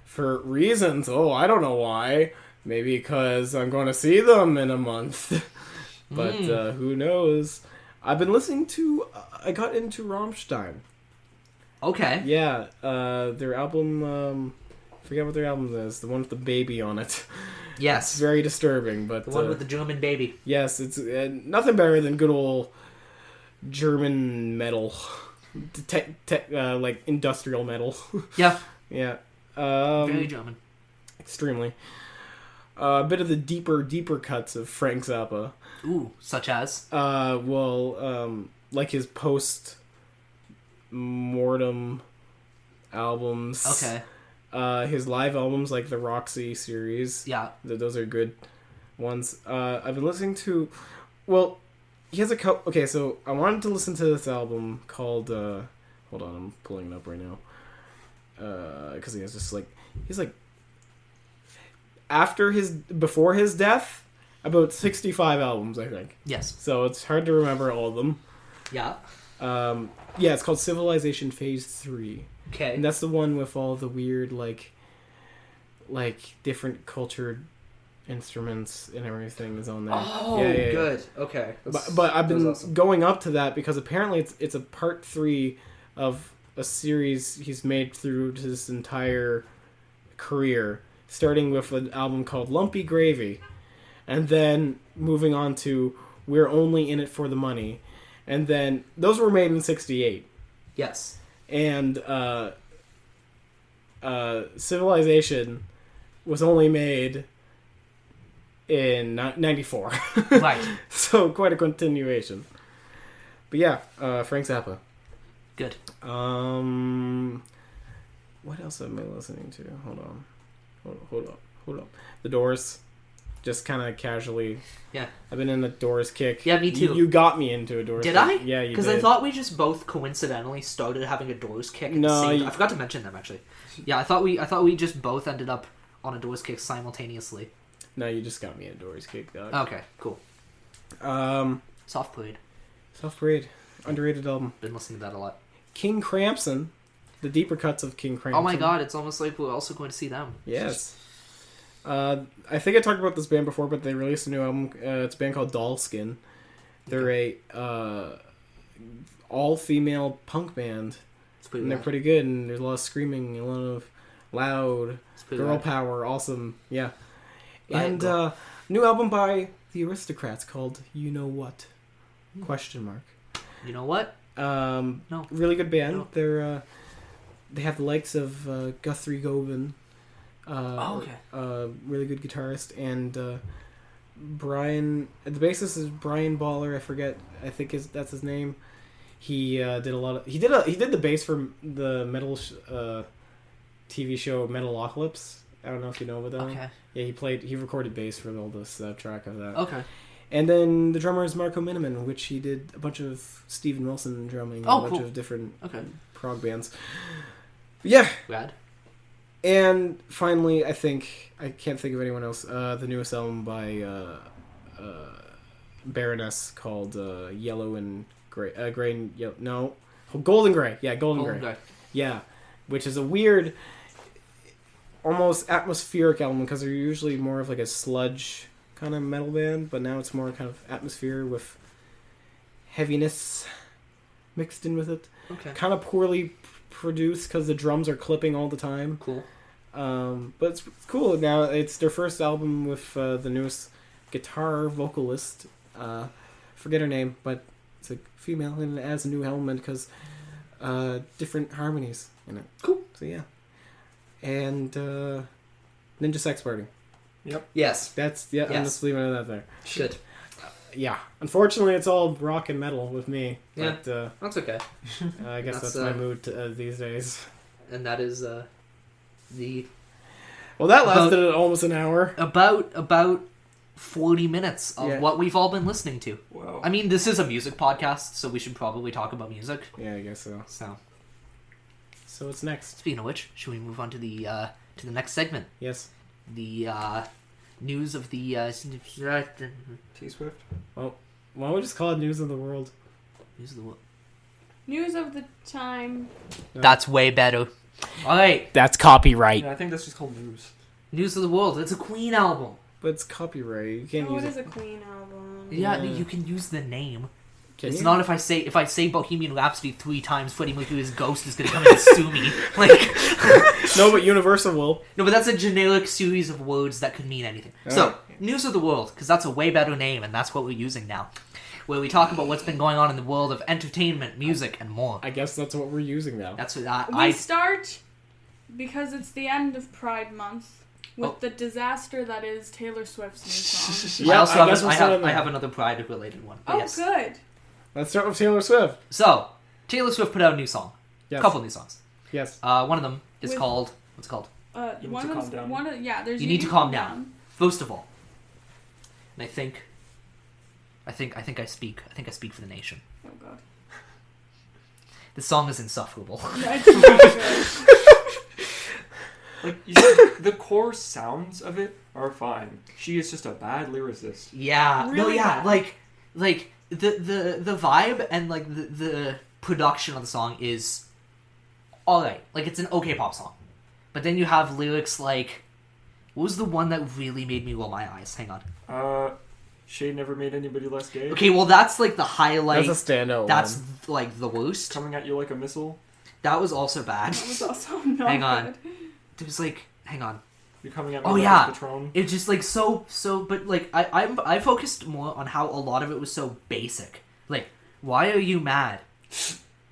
for reasons. Oh, I don't know why. Maybe because I'm going to see them in a month. But who knows? I've been listening to... I got into Rammstein. Okay. Yeah. Their album... I forget what their album is. The one with the baby on it. Yes. It's very disturbing, but... The one with the German baby. Yes, it's nothing better than good old German metal. Like industrial metal. Yeah. Yeah. Very German. Extremely. A bit of the deeper cuts of Frank Zappa. Ooh, such as? Like his post-mortem albums. Okay. His live albums, like the Roxy series. Yeah. Those are good ones. I've been listening to... Well, he has a couple... Okay, so I wanted to listen to this album called... hold on, I'm pulling it up right now. Because he has just like... He's like... Before his death, about 65 albums, I think. Yes. So it's hard to remember all of them. Yeah. Yeah, it's called Civilization Phase 3. Okay. And that's the one with all the weird, like different cultured instruments and everything is on there. Oh, yeah. good. Okay. But I've been awesome. going up to that because apparently it's a part 3 of a series he's made through his entire career, starting with an album called Lumpy Gravy, and then moving on to We're Only in It for the Money, and then those were made in '68. Yes. And Civilization was only made in '94. Right. So quite a continuation. But yeah, Frank Zappa. Good. What else am I listening to? Hold on. The Doors. Just kind of casually. Yeah. I've been in a Doors kick. Yeah, me too. You got me into a Doors Did kick. I? Yeah, you did. Because I thought we just both coincidentally started having a Doors kick at No, the same you- I forgot to mention them, actually. Yeah, I thought we just both ended up on a Doors kick simultaneously. No, you just got me a Doors kick, dog. Okay, cool. Soft Parade. Soft Parade. Underrated album. Been listening to that a lot. King Crampson. The deeper cuts of King Crampson. Oh my god, it's almost like we're also going to see them. Yes. I think I talked about this band before, but they released a new album. It's a band called Dollskin. They're a all-female punk band, It's pretty and they're rad. pretty good. And there's a lot of screaming, a lot of loud, It's pretty girl rad. power, awesome. Yeah. Riot And girl. new album by the Aristocrats called "You Know What?" Question mark. You know what? No. Really good band. No. They're they have the likes of Guthrie Govan. Okay. Really good guitarist, and Brian. The bassist is Brian Baller. I think that's his name. He did a lot of. He did the bass for the metal TV show Metalocalypse. I don't know if you know about that. Okay. Yeah, he recorded bass for all the soundtrack of that. Okay. And then the drummer is Marco Miniman, which he did a bunch of Steven Wilson drumming, Oh, and a bunch cool. of different Okay. prog bands. Yeah. Rad. And finally, I can't think of anyone else. The newest album by Baroness called Yellow and Gray. Gray and Yellow. No. Golden Gray. Yeah, Golden Gray. Gray. Yeah. Which is a weird, almost atmospheric album because they're usually more of like a sludge kind of metal band, but now it's more kind of atmosphere with heaviness mixed in with it. Okay. Kind of poorly produced because the drums are clipping all the time. Cool. But it's cool. Now it's their first album with the newest guitar vocalist. Forget her name, but it's a female and it adds a new element because different harmonies in it. Cool. So yeah. And Ninja Sex Party. Yep. Yes. I'm Yes. just leaving it at that there. Good. Yeah. Unfortunately, it's all rock and metal with me. Yeah. But That's okay. I guess That's, that's my mood these days. And that is the Well, that lasted almost an hour. about 40 minutes of Yeah. what we've all been listening to. Wow. I mean, this is a music podcast, so we should probably talk about music. Yeah, I guess so. So, What's next? speaking of which, should we move on to the next segment? Yes. The news of the T-Swift. Well, why don't we just call it News of the World? news of the world. News of the time. That's way better. All right, That's copyright. Yeah, I think that's just called news. news of the world. It's a Queen album. But it's copyright. You can't Oh, use it it. is a Queen album. Yeah, Yeah. you can use the name. Can It's you? not if I say Bohemian Rhapsody 3 times, Freddie Mercury's ghost is gonna come and sue me. Like, No, but Universal will. no, but that's a generic series of words that could mean anything. So, news of the world, because that's a way better name, and that's what we're using now. Where we talk about what's been going on in the world of entertainment, music, and more. I guess that's what we're using now. That's what We start because it's the end of Pride Month with Oh. the disaster that is Taylor Swift's new song. Yeah, I also I guess we'll start on I that. have another Pride related one. But Oh, yes. good. Let's start with Taylor Swift. So, Taylor Swift put out a new song. Yes. A couple new songs. Yes. One of them is With- called, what's it called? You need One to of calm down. one of yeah. There's You Need to Calm Down. First of all, and I think I speak for the nation. Oh god. This song is insufferable. That's so good. Like, you see, the core sounds of it are fine. She is just a bad lyricist. Yeah. No, Really yeah. bad. Like the vibe and like the production of the song is alright. Like, it's an okay pop song. But then you have lyrics like... What was the one that really made me roll my eyes? Hang on. Shade never made anybody less gay. Okay, well, that's like the highlight. That's a standout That's one. like the worst. Coming at you like a missile. That was also bad. That was also not Hang on. good. It was like... Hang on. You're coming at me Oh, like yeah. a Patron. It's just like so, but like I focused more on how a lot of it was so basic. Like, why are you mad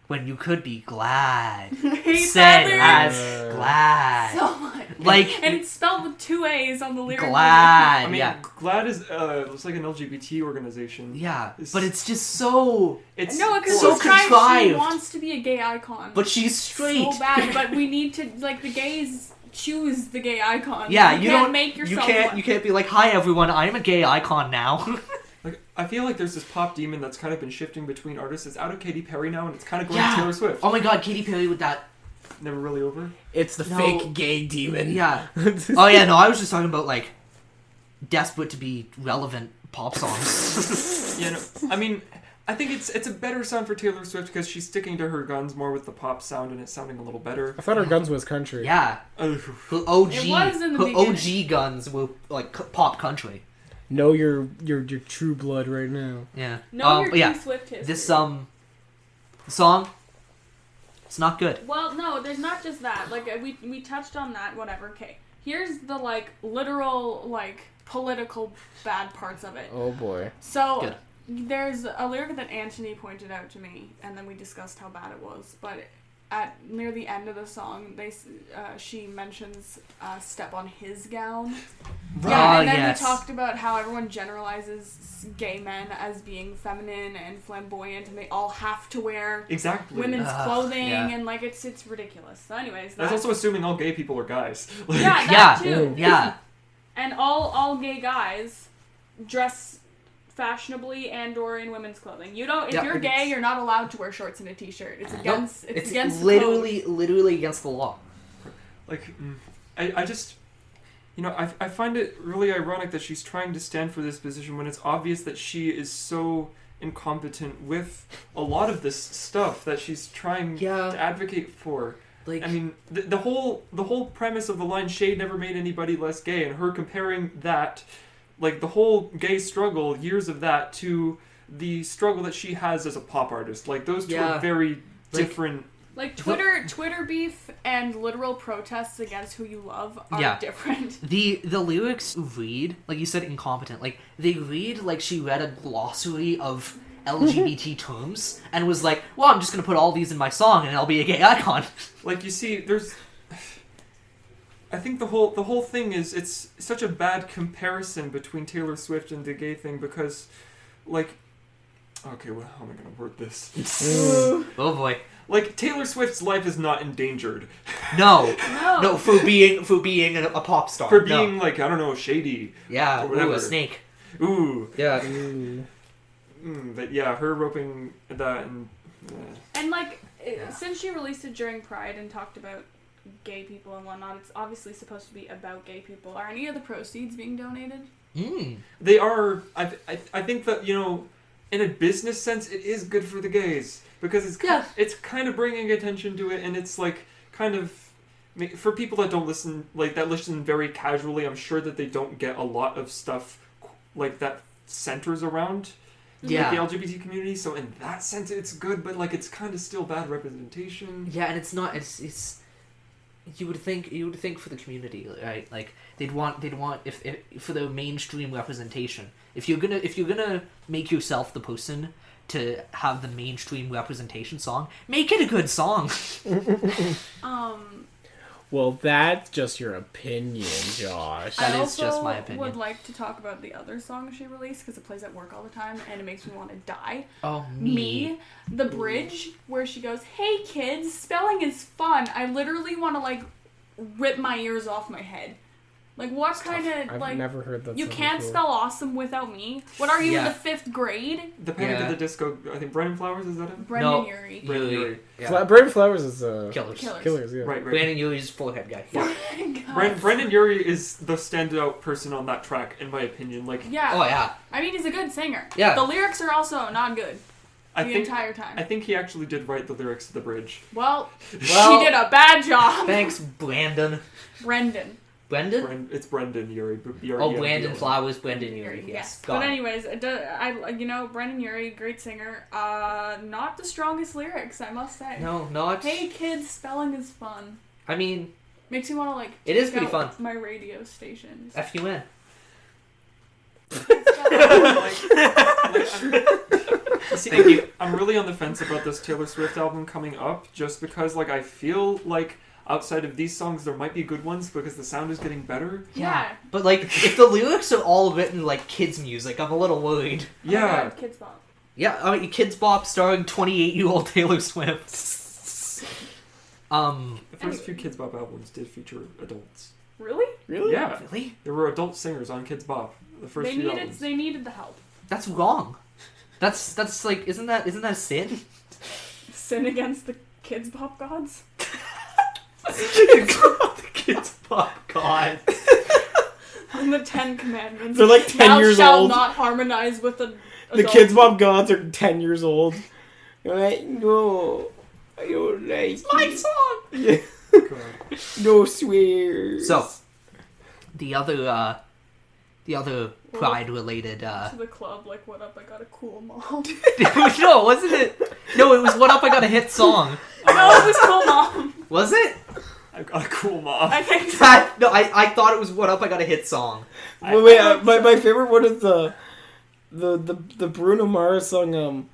when you could be glad? I hate Said that as glad. so much. Like, And it's spelled with 2 A's on the lyric. glad. I mean, yeah, GLAAD is it's like an LGBT organization. yeah, but it's just so. It's No, because So she's trying. She contrived. wants to be a gay icon. But she's straight. So bad, but we need to like the gays choose the gay icon. Yeah, you don't can't make yourself. You can't be like, hi everyone, I'm a gay icon now. like, I feel like there's this pop demon that's kind of been shifting between artists. It's out of Katy Perry now, and it's kind of going Yeah. to Taylor Swift. Oh my god, Katy Perry with that. Never really over. It's the No. fake gay demon. Yeah. Oh yeah, no, I was just talking about like desperate to be relevant pop songs. Yeah, no, I mean, I think it's a better sound for Taylor Swift because she's sticking to her guns more with the pop sound, and it's sounding a little better. I thought her guns was country. Yeah. Ugh. Her OG, It was in the her beginning. OG guns were like pop country. Know your true blood right now. Yeah. No, your but yeah, Swift history. this song, it's not good. Well, no, there's not just that. Like we touched on that. Whatever. Okay. Here's the like literal like political bad parts of it. Oh boy. So Good. there's a lyric that Antony pointed out to me, and then we discussed how bad it was. But at near the end of the song, she mentions "step on his gown." Yeah, and then yes. we talked about how everyone generalizes gay men as being feminine and flamboyant, and they all have to wear Exactly. women's clothing, yeah. and like it's ridiculous. So, anyways, That's also assuming all gay people are guys. Like, yeah, Yeah. that too. Yeah. And all gay guys dress fashionably and or in women's clothing. You don't. If Yeah, you're but gay, it's- you're not allowed to wear shorts and a t-shirt. It's Nope. against. It's against the literally against the law. Like, I just, you know, I find it really ironic that she's trying to stand for this position when it's obvious that she is so incompetent with a lot of this stuff that she's trying Yeah. to advocate for. Like, I mean, the whole premise of the line "Shade never made anybody less gay," and her comparing that, like the whole gay struggle, years of that, to the struggle that she has as a pop artist. Like those two Yeah. are very Like- different. Like Twitter beef and literal protests against who you love are Yeah. different. the lyrics read, like you said, incompetent. Like, they read like she read a glossary of LGBT terms and was like, well, I'm just gonna put all these in my song and I'll be a gay icon. Like, you see, there's... I think the whole thing is, it's such a bad comparison between Taylor Swift and the gay thing because, like... Okay, well, how am I going to word this? Oh boy. Like, Taylor Swift's life is not endangered. No. No. No, for being a pop star. For No. being, like, I don't know, shady. Yeah, or ooh, whatever. a snake. Ooh. Yeah. Ooh. But yeah, her roping that and... And like, since she released it during Pride and talked about gay people and whatnot, it's obviously supposed to be about gay people. Are any of the proceeds being donated? They are... I think that, you know, in a business sense, it is good for the gays. Because it's kind of bringing attention to it, and it's like kind of for people that don't listen, like that listen very casually. I'm sure that they don't get a lot of stuff like that centers around Yeah. like, the LGBT community. So in that sense, it's good, but like it's kind of still bad representation. Yeah, and it's not. It's. You would think for the community, right? Like they'd want if for the mainstream representation. If you're gonna make yourself the person to have the mainstream representation song, make it a good song. Well, that's just your opinion, Josh. That I is just my also opinion. would like to talk about the other song she released because it plays at work all the time and it makes me want to die. Oh, The bridge where she goes, "Hey kids, spelling is fun." I literally want to like rip my ears off my head. Like what kind of I've like never heard that. you song can't before. spell awesome without me? What are you in Yeah. the 5th grade? The Panic Yeah. at the Disco. I think Brennan Flowers, is that him? Brendan No. Urie. Brendan Urie. Urie. Yeah. Brave Flowers is Killers. Killers, yeah. Right. Brandon Urie's forehead guy. Yeah. God. Brendan Urie is the standout person on that track, in my opinion. Like, Yeah. Oh yeah. I mean, he's a good singer. Yeah. The lyrics are also not good. the entire time. I think he actually did write the lyrics to the bridge. Well, Well, he did a bad job. Thanks, Brandon. Brendan. Brendan? It's Brendan Urie. Oh, Brandon Flowers, Brendan Urie. Yes. But anyways, Brendan Urie, great singer. Not the strongest lyrics, I must say. No, not. Hey kids, spelling is fun. I mean, Makes me want to it is pretty fun. My radio stations. FUN. Thank you. I'm really on the fence about this Taylor Swift album coming up, just because I feel like outside of these songs there might be good ones because the sound is getting better. Yeah. But if the lyrics are all written like kids music, I'm a little worried. Yeah. Oh my God, Kids Bop. Yeah, I mean, Kids Bop starring 28-year-old Taylor Swift. The first few Kids Bop albums did feature adults. Really? Really? Yeah. Really? There were adult singers on Kids Bop. The first few albums. They needed the help. That's wrong. That's isn't that a sin? Sin against the Kids Bop gods? The Kids Bop god. And the 10 Commandments. They're like 10 years Thou old. shalt not harmonize with the The Kids Bop gods are 10 years old. Like, no, I don't like My song. Yeah. God. No swears. So, the other pride-related. To the club, like, what up? I got a cool mom. No, wasn't it? No, it was "What Up, I Got a Hit" song. No, it was cool mom. Was it? I've got a cool mom. I think so. No, I thought it was "What Up, I Got a Hit" song. Wait, my favorite one is the Bruno Mars song.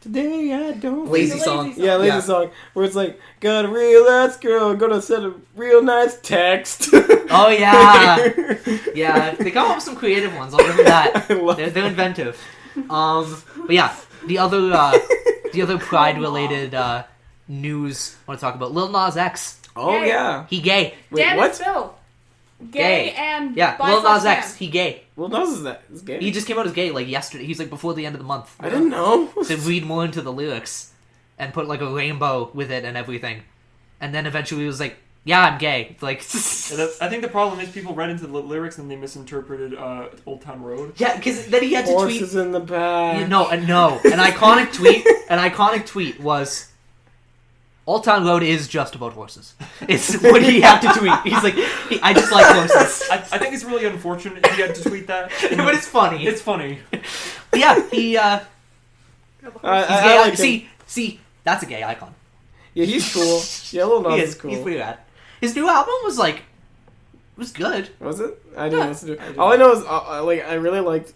Today I don't. Lazy song. Yeah, lazy song. Where it's like, got a real ass girl, gonna send a real nice text. Oh yeah, yeah. They come up with some creative ones. I'll give them that. I love They're inventive. But yeah, the other pride-related news I want to talk about: Lil Nas X. Oh Yay. yeah. He gay. Wait, Dan what? and Phil. Gay Gay. and Yeah, bi Lil Nas slash X. pan. He gay. Well, Nas is gay. He just came out as gay yesterday. He's before the end of the month. I didn't know. To read more into the lyrics and put a rainbow with it and everything, and then eventually he was like, "Yeah, I'm gay." I think the problem is people read into the lyrics and they misinterpreted Old Town Road. Yeah, because then he had to tweet. Horses in the back. No. An iconic tweet. An iconic tweet was, "Old Town Road is just about horses." It's what he had to tweet. He's like, "I just like horses." I think it's really unfortunate he had to tweet that. But it's funny. It's funny. But yeah, he. He's gay. like him. See, that's a gay icon. Yeah, he's cool. Yeah, Lil Nas He is cool. He's pretty rad. His new album was good. Was it? I didn't Yeah. listen to it. All I know is, I really liked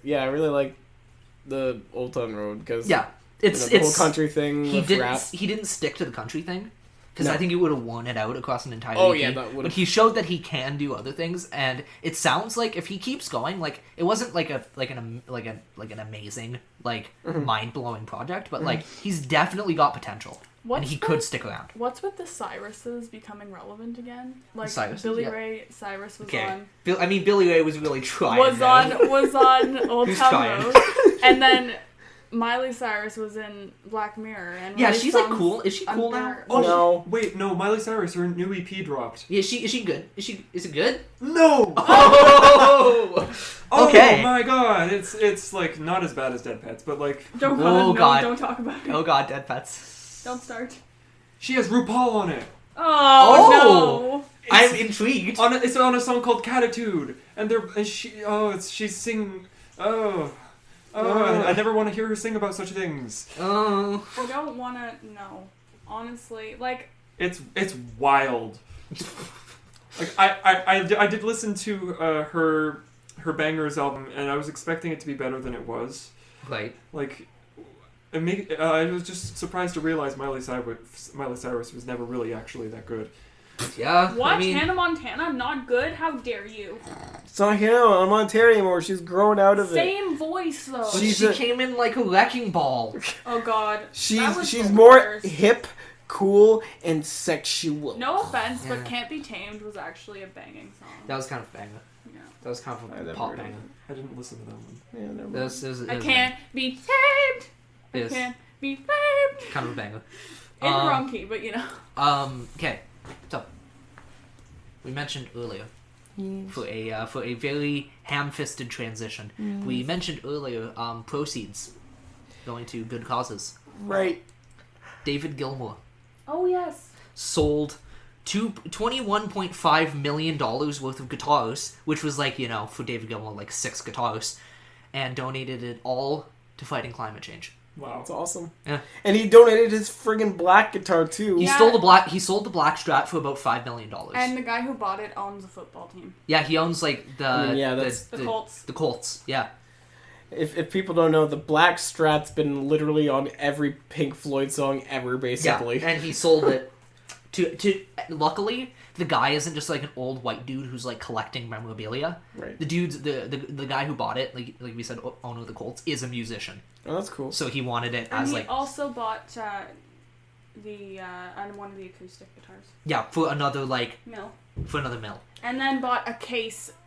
the Old Town Road because Yeah, it's the whole country thing. He with didn't. rap. He didn't stick to the country thing because No. I think he would have worn it out across an entire. Oh, EP. yeah, that would've- But he showed that he can do other things, and it sounds like if he keeps going, it wasn't an amazing Mm-hmm. mind blowing project, but he's definitely got potential, and he could stick around. What's with the Cyruses becoming relevant again? Like Cyruses, Billy yeah. Ray Cyrus was Okay, on. Billy Ray was really trying. Was on Old Who's Town trying? Road, and then Miley Cyrus was in Black Mirror, and Yeah, released she's songs cool. Is she cool now? under- Oh No. Wait, no. Miley Cyrus, her new EP dropped. Yeah, is she good? Is it good? No. Oh, Oh okay. my God! It's not as bad as Dead Pets, but Don't Oh, no, God. don't talk about it. Oh god, Dead Pets. Don't start. she has RuPaul on it. Oh, I'm intrigued. It's on a song called Catitude, and she's singing. I never want to hear her sing about such things. no! I don't wanna. No, honestly, It's wild. I did listen to her Bangers album, and I was expecting it to be better than it was. Right. I was just surprised to realize Miley Cyrus was never really actually that good. Yeah. what? I mean, Hannah Montana, not good? How dare you? It's not Hannah on Montana anymore. She's grown out of it. Same voice though. but She's she a- came in like a wrecking ball. Oh God. That was She's the more worst. hip, cool, and sexual. No offense, Yeah. but "Can't Be Tamed" was actually a banging song. That was kind of a banger. Yeah. That was kind of I a never pop heard of banger. I didn't listen to that one. Yeah, never It was I can't be tamed. I Yes. can't be tamed. kind of a banger. In the wrong key, but you know. Okay. So we mentioned earlier for a very ham-fisted transition. We mentioned earlier proceeds going to good causes. Right. David Gilmour Oh yes. sold $21.5 million worth of guitars, which was like, for David Gilmour, like 6 guitars, and donated it all to fighting climate change. Wow. That's awesome. Yeah. And he donated his friggin' black guitar too. He Yeah. sold the black Strat for about $5 million. And the guy who bought it owns a football team. Yeah, he owns like The Colts. The Colts, yeah. If people don't know, the black Strat's been literally on every Pink Floyd song ever, basically. Yeah, and he sold it to luckily, the guy isn't just like an old white dude who's like collecting memorabilia. Right. The dude's the guy who bought it, like we said, owner of the Colts, is a musician. Oh, that's cool. So he wanted it And as he like also bought on one of the acoustic guitars. yeah, for another Mill. mill. And then bought a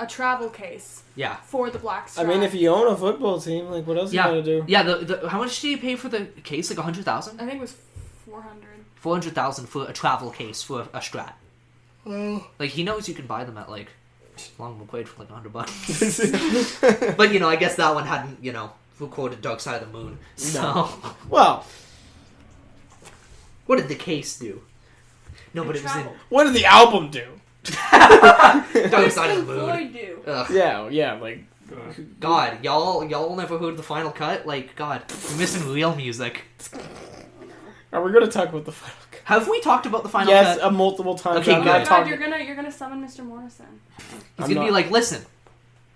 travel case Yeah. for the black Strat. I mean, if you own a football team, like, what else Yeah. you gotta do? Yeah, the how much did you pay for the case? Like $100,000? I think it was 400. $400,000 for a travel case for a Strat. Well, Like he knows you can buy them at like Long McQuaid for like $100. But I guess that one hadn't recorded Dark Side of the Moon. So well, what did the case do? No, but it was in traveled. what did the album do? Dark Side of the Moon. Floyd do? Ugh. Yeah, like, God, y'all never heard the final cut? Like, God, you're missing real music. are we gonna talk about the final cut? Have we talked about the final Yes, cut? multiple times. Okay, I'm good. not Oh God, talking. you're gonna summon Mr. Morrison. He's I'm gonna be not- like, listen,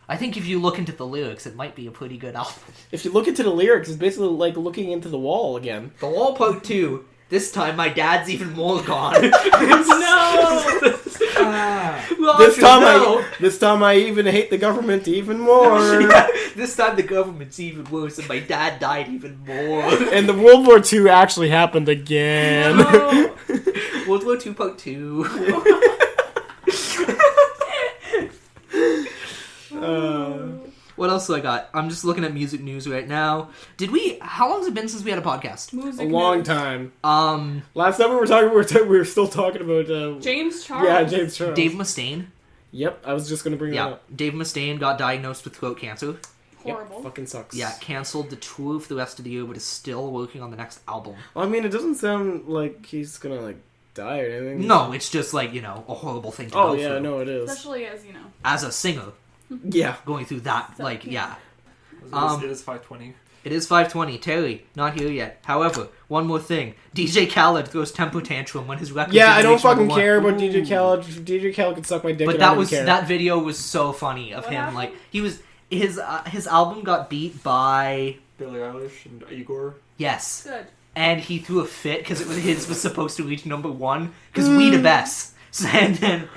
I think if you look into the lyrics, it might be a pretty good album. If you look into the lyrics, it's basically like looking into the wall again. The Wall Part 2, this time my dad's even more gone. No. This time I even hate the government even more. Yeah, this time the government's even worse and my dad died even more. And the World War II actually happened again. No. World War II Part 2. What else do I got? I'm just looking at music news right now. How long has it been since we had a podcast? Music A long news. time. Um, Last time we were talking, we were still talking about James Charles. yeah, James Charles. Dave Mustaine. Yep, I was just gonna bring that Yeah, up. Dave Mustaine got diagnosed with throat cancer. Horrible. Yep, fucking sucks. Yeah, canceled the tour for the rest of the year, but is still working on the next album. Well, I mean, it doesn't sound like he's gonna like die or anything. No, it's just like a horrible thing to go Oh yeah, through. no, it is. Especially as As a singer, Yeah. going through that, So, like, yeah. yeah. It is 5:20. It is 5:20. Terry, not here yet. However, one more thing. DJ Khaled throws temper tantrum when his record. Yeah, I didn't don't reach number fucking one. care about Ooh. DJ Khaled. DJ Khaled can suck my dick. But and I that don't was care. that video was so funny of What him. happened? Like he was his album got beat by Billie Eilish and Igor. yes, Good. and he threw a fit because his was supposed to reach number 1 because we the best. So, and then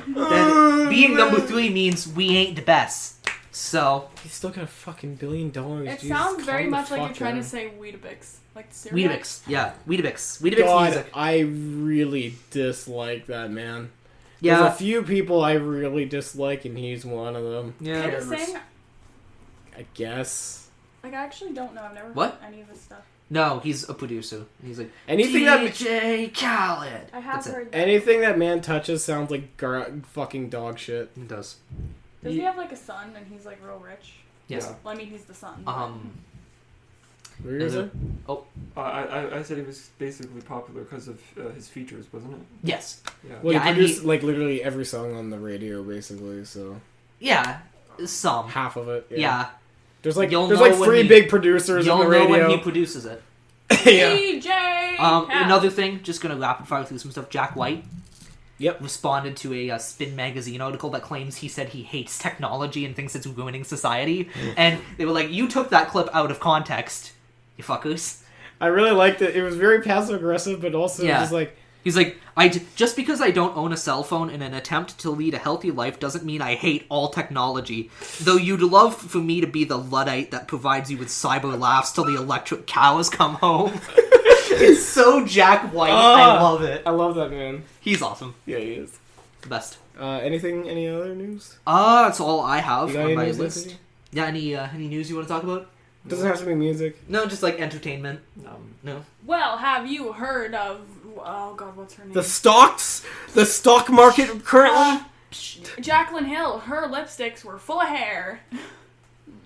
being number 3 means we ain't the best. So He's still got $1 billion. It Jesus, sounds very calm the much like you're fuck trying down. to say Weetabix. Like cereal. Weetabix, yeah, Weetabix God, music. I really dislike that man. Yeah, There's a few people I really dislike, and he's one of them. yeah. Can I just sing? I guess. Like, I actually don't know. I've never What? heard any of his stuff. No, he's a producer. He's like Anything that DJ Khaled. I have That's it. heard that. anything that man touches sounds like fucking dog shit. It does. Does he have, like, a son and he's, like, real rich? Yes. Yeah. Well, I mean, he's the son. but- What were you gonna say? I said he was basically popular because of his features, wasn't it? Yes. Yeah. Well, Yeah, he and produced like literally every song on the radio, basically. So Yeah. Some. half of it. Yeah. There's like You'll there's know like when 3 he- big producers You'll on the know radio. when he produces it. Yeah. DJ! Cat. Another thing, just gonna rapid fire through some stuff. Jack White Yep. responded to a Spin magazine article that claims he said he hates technology and thinks it's ruining society. And they were like, "You took that clip out of context, you fuckers." I really liked it. It was very passive aggressive, but also Yeah. just like He's like, just because I don't own a cell phone in an attempt to lead a healthy life doesn't mean I hate all technology. Though you'd love for me to be the Luddite that provides you with cyber laughs till the electric cows come home. It's so Jack White. I love it. I love that man. He's awesome. Yeah, he is. The best. Any other news? That's all I have You got on any my news, list. Anthony? Yeah, any news you want to talk about? Doesn't have to be music. No, just like entertainment. No. Well, have you heard of... Oh, God, what's her name? The stock market currently. Jaclyn Hill. Her lipsticks were full of hair.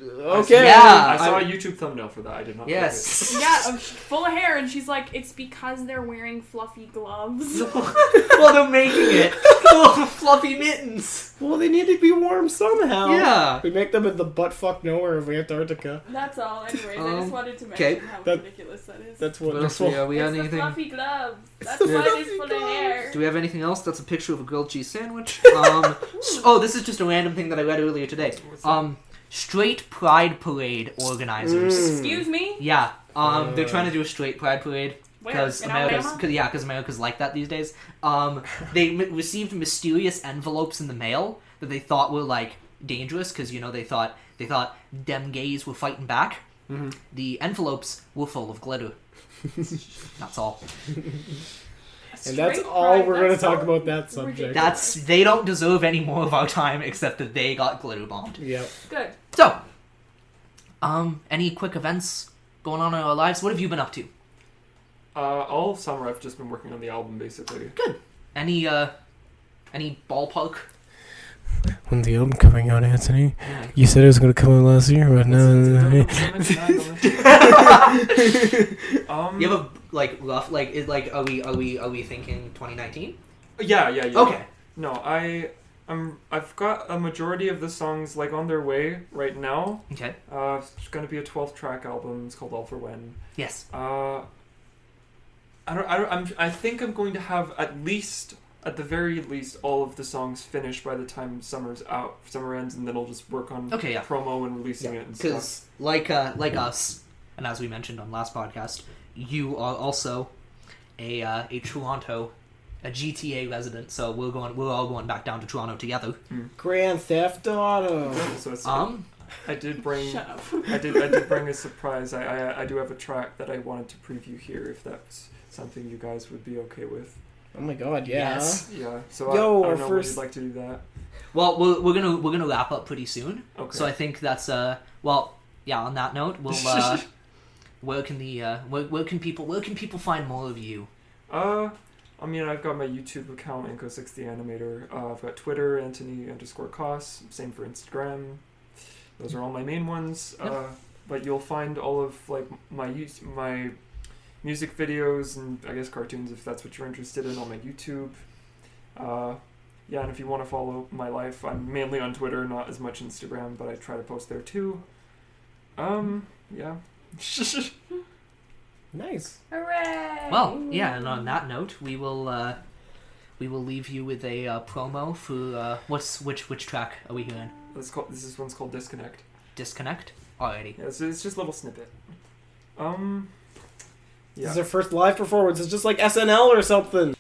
Okay. Yeah. I saw a YouTube thumbnail for that. I did not. Yes. Yeah, full of hair, and she's like, it's because they're wearing fluffy gloves. Well, they're making it full of fluffy mittens. Well, they need to be warm somehow. Yeah. We make them in the butt-fuck nowhere of Antarctica. That's all. Anyways, I just wanted to mention okay. how That- ridiculous that is. That's What else? wonderful. We it's got the anything? fluffy gloves. That's the why fluffy it's full of gloves. hair. Do we have anything else? That's a picture of a grilled cheese sandwich. Oh, this is just a random thing that I read earlier today. What's that? Straight Pride Parade organizers. Excuse me? Yeah. They're trying to do a straight Pride Parade. Where? Because In America's, Alabama? because America's like that these days. They received mysterious envelopes in the mail that they thought were like dangerous because they thought them gays were fighting back. Mm-hmm. The envelopes were full of glitter. That's all. And that's Straight all pride, we're going to that's talk so about that subject. ridiculous. They don't deserve any more of our time except that they got glitter bombed. Yep. Good. So, any quick events going on in our lives? What have you been up to? All summer I've just been working on the album basically. Good. Any ballpark? When's the album coming out, Anthony? You said it was going to come out last year, but no. You have a rough are we thinking 2019? Yeah. Okay. No, I've got a majority of the songs on their way right now. Okay. It's going to be a 12-track album. It's called All for When. Yes. I think I'm going to have at the very least, all of the songs finished by the time summer ends, and then I'll just work on promo and releasing it and stuff. Because like us, and as we mentioned on last podcast, you are also a Toronto, a GTA resident. So we're all going back down to Toronto together. Grand Theft Auto. So it's, I did bring Shut up. I did bring a surprise. I do have a track that I wanted to preview here if that's something you guys would be okay with. Oh my god, yeah. Yes. Yeah. So Yo, I our don't know when first- you'd like to do that. Well, we're gonna wrap up pretty soon. Okay. So I think that's on that note, we'll where can people find more of you? I've got my YouTube account, Anko6 the Animator. I've got Twitter, Antony_Kos. Same for Instagram. Those are all my main ones. Yep. But you'll find all of my music videos and I guess cartoons if that's what you're interested in on my YouTube. And if you want to follow my life, I'm mainly on Twitter, not as much Instagram, but I try to post there too. Yeah. Nice. Hooray! Well, yeah, and on that note, we will leave you with a promo for which track are we hearing? This one's called Disconnect. Disconnect? Alrighty. Yeah, so it's just a little snippet. This is our first live performance. It's just like SNL or something.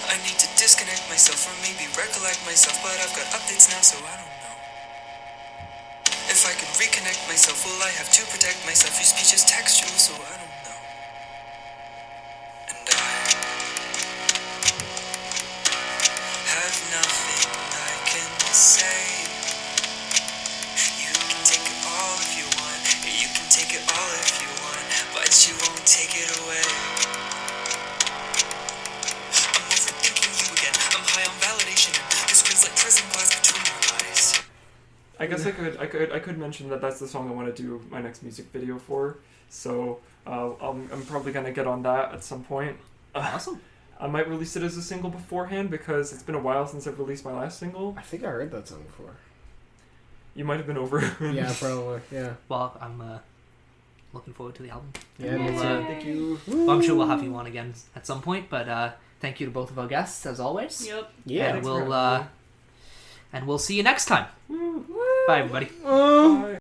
I need to disconnect myself or maybe recollect myself, but I've got updates now, so I don't know. If I could reconnect myself, will I have to protect myself? Your speech is textual, so I don't know. And I have nothing I can say. You can take it all if you want, you can take it all if you want, but you won't take it away. I guess I could mention that that's the song I want to do my next music video for. So I'm probably gonna get on that at some point. Awesome. I might release it as a single beforehand because it's been a while since I've released my last single. I think I heard that song before. You might have been over. Yeah, probably. Yeah. Well, I'm looking forward to the album. Yeah, me We'll, too. Thank you. Well, I'm sure we'll have you on again at some point, but thank you to both of our guests as always. Yep. Yeah. And thanks for having me. we'll see you next time. Bye, everybody. Bye.